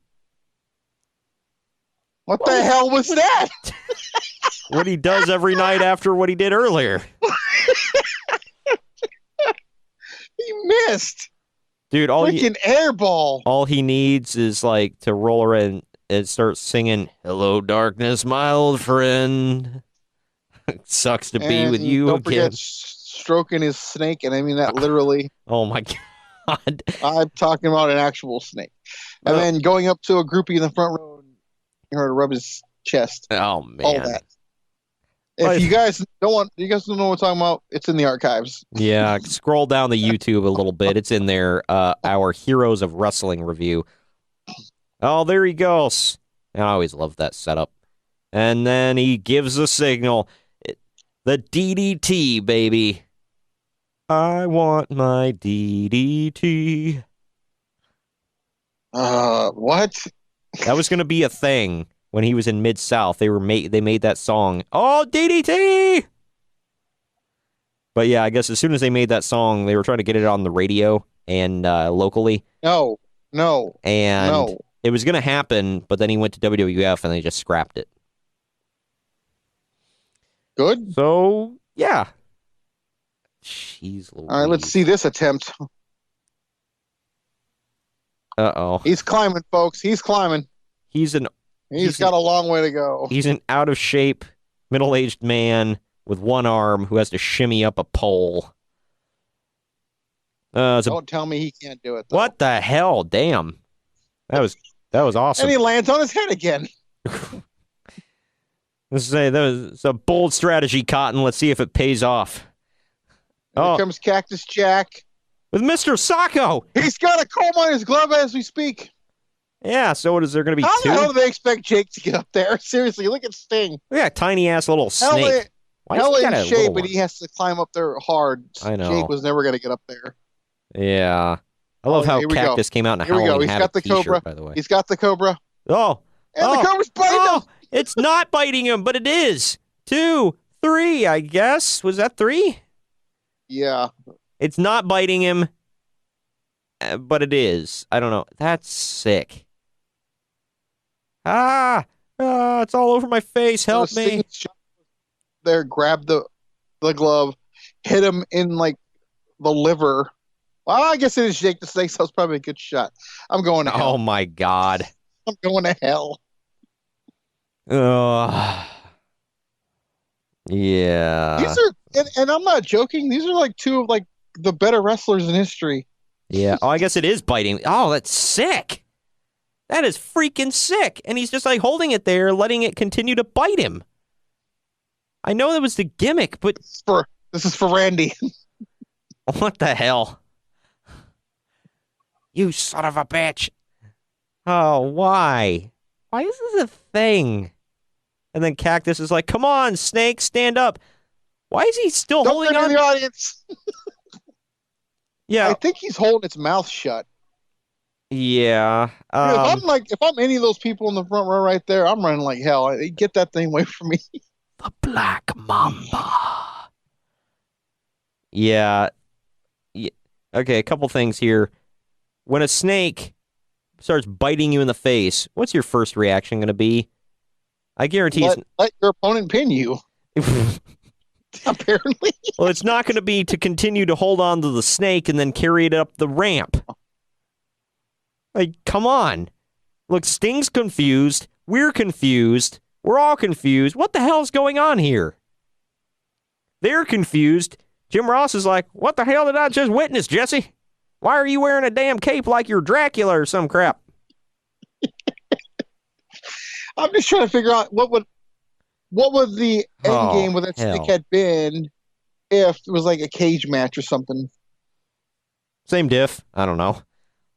What the hell was that?
What he does every night after what he did earlier.
He missed.
Dude,
freaking airball.
All he needs is, to roll around and start singing, "Hello, darkness, my old friend. It sucks to be with you
don't
again."
Forget stroking his snake, and I mean that literally.
Oh my God.
I'm talking about an actual snake. And then going up to a groupie in the front row and you heard rub his chest.
Oh man.
All that. If you guys don't know what we're talking about, it's in the archives.
Yeah, scroll down the YouTube a little bit. It's in there. Our Heroes of Wrestling review. Oh, there he goes. I always love that setup. And then he gives a signal. The DDT, baby. I want my DDT.
What?
That was going to be a thing when he was in Mid-South. They made that song. Oh, DDT! But yeah, I guess as soon as they made that song, they were trying to get it on the radio and locally.
No.
And it was going to happen, but then he went to WWF and they just scrapped it.
Good.
So, yeah. Jeez Louise.
All right, let's see this attempt.
Uh-oh.
He's climbing, folks. He's climbing.
He's
got a long way to go.
He's an out-of-shape, middle-aged man with one arm who has to shimmy up a pole.
Don't tell me he can't do it, though.
What the hell? Damn. That was awesome.
And he lands on his head again.
Let's say that was a bold strategy, Cotton. Let's see if it pays off.
Here comes Cactus Jack.
With Mr. Sacco.
He's got a comb on his glove as we speak.
Yeah, so what is there going to be
How
two?
the hell do they expect Jake to get up there? Seriously, look at Sting.
Yeah, tiny-ass little snake.
Hell in shape, but he has to climb up there hard.
I know.
Jake was never going to get up there.
Yeah. I love how Cactus came out in a Halloween Havoc t-shirt,
Cobra.
by the way.
He's got the Cobra.
Oh.
And the Cobra's biting him.
It's not biting him, but it is. 2, 3, I guess. Was that 3?
Yeah.
It's not biting him, but it is. I don't know. That's sick. It's all over my face. Help me.
There, grab the glove, hit him in the liver. Well, I guess it is Jake the Snake, so it's probably a good shot. I'm going to hell.
Oh my God.
I'm going to hell.
Yeah.
These are, and I'm not joking. These are two of the better wrestlers in history.
Yeah. Oh, I guess it is biting. Oh, that's sick. That is freaking sick. And he's just holding it there, letting it continue to bite him. I know that was the gimmick, but
this is for Randy.
What the hell? You son of a bitch. Oh, why? Why is this a thing? And then Cactus is like, come on, Snake, stand up. Why is he still holding on?
The audience.
Yeah.
I think he's holding its mouth shut.
Yeah.
If I'm any of those people in the front row right there, I'm running like hell. Get that thing away from me.
The Black Mamba. Yeah. Okay, a couple things here. When a snake starts biting you in the face, what's your first reaction going to be? I guarantee
let your opponent pin you. Apparently.
Well, it's not going to be to continue to hold on to the snake and then carry it up the ramp. Come on. Look, Sting's confused. We're confused. We're all confused. What the hell's going on here? They're confused. Jim Ross is like, what the hell did I just witness, Jesse? Why are you wearing a damn cape like you're Dracula or some crap?
I'm just trying to figure out what would What would the end game with that
hell.
stick had been if it was like a cage match or something?
Same diff. I don't know.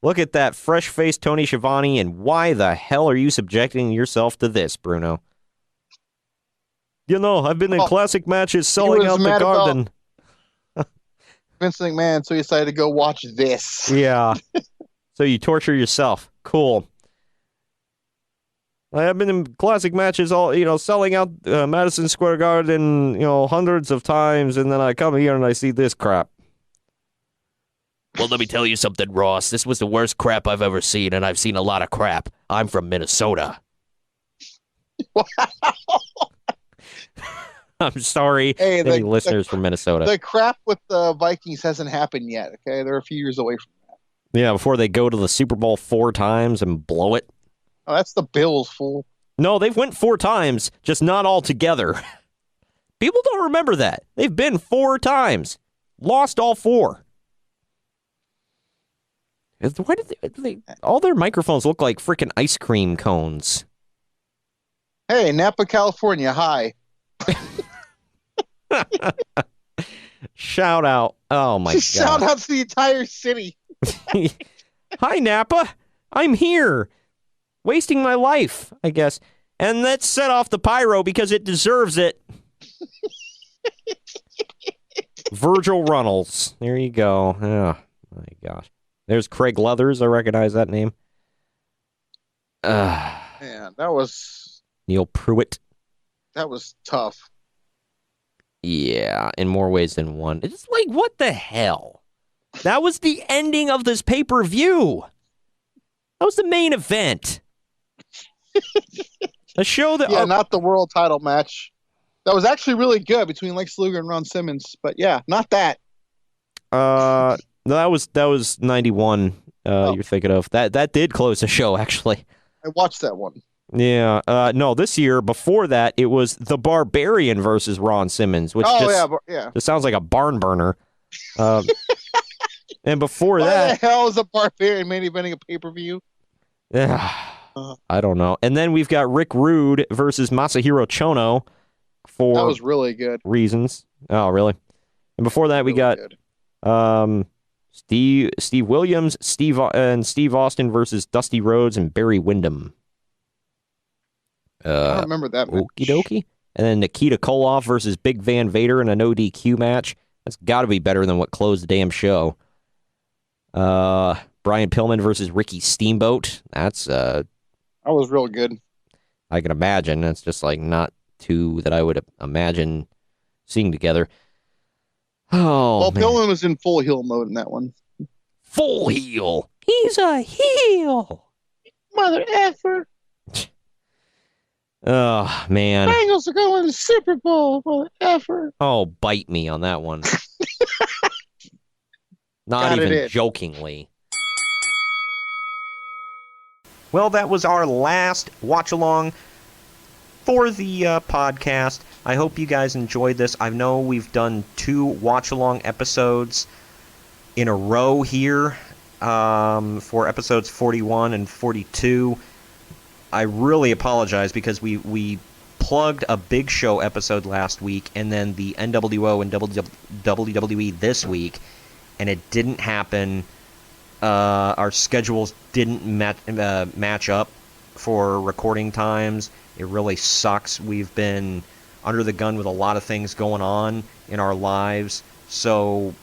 Look at that fresh-faced Tony Schiavone, and why the hell are you subjecting yourself to this, Bruno? You know, I've been in classic matches selling out the garden.
Vince McMahon, so he decided to go watch this.
Yeah. So you torture yourself. Cool. I have been in classic matches, selling out Madison Square Garden, hundreds of times, and then I come here and I see this crap.
Well, let me tell you something, Ross. This was the worst crap I've ever seen, and I've seen a lot of crap. I'm from Minnesota.
I'm sorry.
Hey,
any listeners from Minnesota.
The crap with the Vikings hasn't happened yet, okay? They're a few years away from that.
Yeah, before they go to the Super Bowl 4 times and blow it.
Oh, that's the Bills, fool.
No, they've went 4 times, just not all together. People don't remember that. They've been 4 times. Lost all 4. Why did they all their microphones look like freaking ice cream cones?
Hey, Napa, California, hi.
Shout out. Oh, my God.
Shout out to the entire city.
Hi, Napa. I'm here. Wasting my life, I guess. And let's set off the pyro because it deserves it. Virgil Runnels. There you go. Oh, my gosh. There's Craig Leathers. I recognize that name.
Man, that was...
Neil Pruitt.
That was tough.
Yeah, in more ways than one. It's like, what the hell? That was the ending of this pay-per-view. That was the main event. A show that...
Yeah, not the world title match. That was actually really good between Lex Luger and Ron Simmons. But yeah, not that.
No, that was 91. You're thinking of that did close the show, actually.
I watched that one.
Yeah. No, this year before that it was the Barbarian versus Ron Simmons, which just sounds like a barn burner. And before that,
what the hell is a Barbarian main eventing a pay-per-view?
I don't know. And then we've got Rick Rude versus Masahiro Chono for
that was really good
reasons. Oh, really? And before that, we got Steve Williams, Steve Austin versus Dusty Rhodes and Barry Windham.
I don't remember that match.
Okie dokie. And then Nikita Koloff versus Big Van Vader in a no DQ match. That's got to be better than what closed the damn show. Brian Pillman versus Ricky Steamboat. That
was real good.
I can imagine. That's just like not two that I would imagine seeing together. Oh,
well,
man.
Pillman was in full heel mode in that one.
Full heel. He's a heel.
Mother effer.
Oh, man.
Bengals are going to the Super Bowl, mother effer.
Oh, bite me on that one. Not even jokingly. Well, that was our last watch-along for the podcast. I hope you guys enjoyed this. I know we've done 2 watch-along episodes in a row here for episodes 41 and 42. I really apologize because we plugged a Big Show episode last week and then the NWO and WWE this week, and it didn't happen. Our schedules didn't match up for recording times. It really sucks. We've been under the gun with a lot of things going on in our lives, so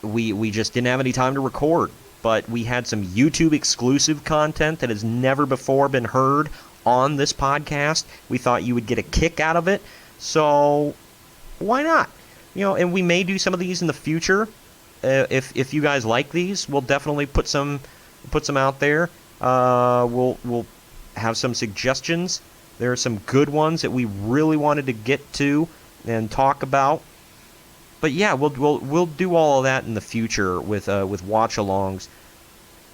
we just didn't have any time to record. But we had some YouTube exclusive content that has never before been heard on this podcast. We thought you would get a kick out of it, so why not? And we may do some of these in the future. If you guys like these, we'll definitely put some out there. We'll have some suggestions. There are some good ones that we really wanted to get to and talk about. But yeah, we'll do all of that in the future with watch-alongs.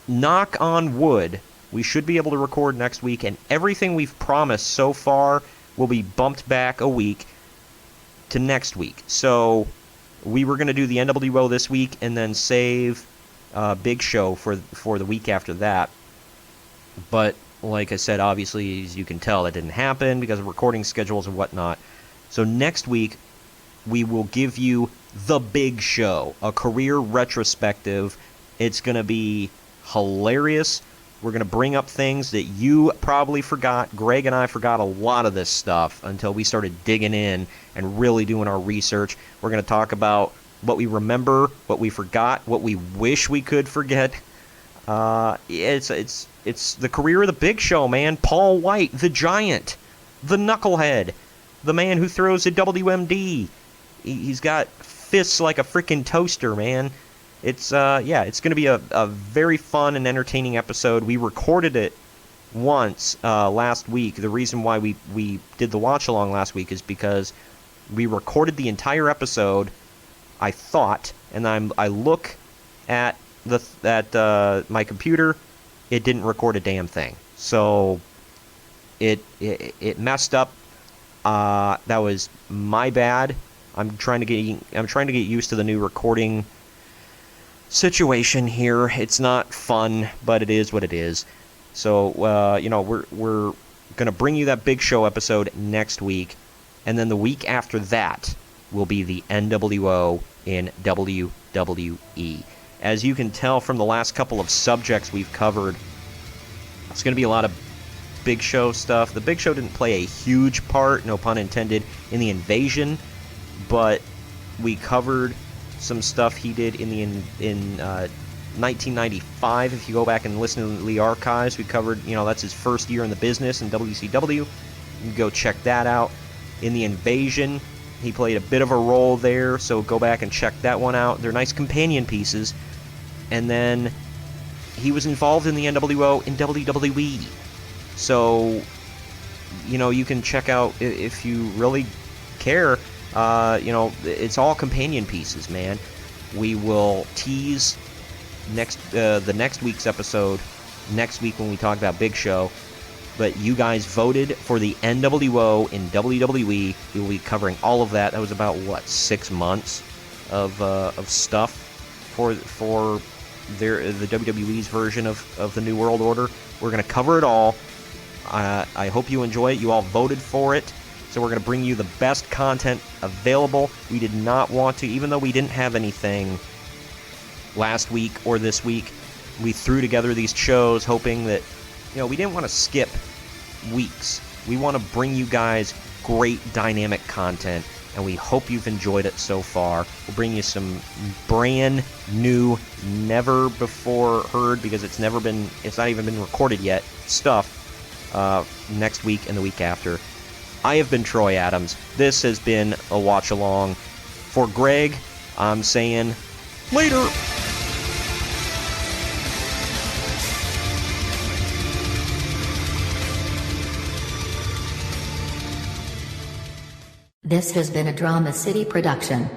Knock on wood, we should be able to record next week, and everything we've promised so far will be bumped back a week to next week. So we were going to do the NWO this week and then save Big Show for the week after that. But like I said, obviously, as you can tell, that didn't happen because of recording schedules and whatnot. So next week, we will give you the big show, a career retrospective. It's going to be hilarious. We're going to bring up things that you probably forgot. Greg and I forgot a lot of this stuff until we started digging in and really doing our research. We're going to talk about what we remember, what we forgot, what we wish we could forget. It's the career of the Big Show, man. Paul White, the Giant, the Knucklehead, the man who throws a WMD. He's got fists like a freaking toaster, man. It's it's going to be a very fun and entertaining episode. We recorded it once last week. The reason why we did the watch along last week is because we recorded the entire episode, I thought, and I look at my computer, it didn't record a damn thing. So it messed up. That was my bad. I'm trying to get used to the new recording situation here. It's not fun, but it is what it is. So we're gonna bring you that Big Show episode next week, and then the week after that will be the NWO in WWE. As you can tell from the last couple of subjects we've covered, it's going to be a lot of Big Show stuff. The Big Show didn't play a huge part, no pun intended, in the invasion, but we covered some stuff he did in 1995. If you go back and listen to the archives, we covered, that's his first year in the business in WCW. You can go check that out. In the invasion, he played a bit of a role there, so go back and check that one out. They're nice companion pieces. And then he was involved in the NWO in WWE. So, you can check out, if you really care, it's all companion pieces, man. We will tease the next week's episode next week when we talk about Big Show. But you guys voted for the NWO in WWE. We will be covering all of that. That was about, 6 months of stuff for the WWE's version of the New World Order. We're going to cover it all. I hope you enjoy it. You all voted for it. So we're going to bring you the best content available. We did not want to, even though we didn't have anything last week or this week, we threw together these shows hoping that, we didn't want to skip weeks. We want to bring you guys great dynamic content, and we hope you've enjoyed it so far. We'll bring you some brand new, never before heard, because it's not even been recorded yet, stuff next week and the week after. I have been Troy Adams. This has been a watch along. For Greg, I'm saying later.
This has been a Drama City production.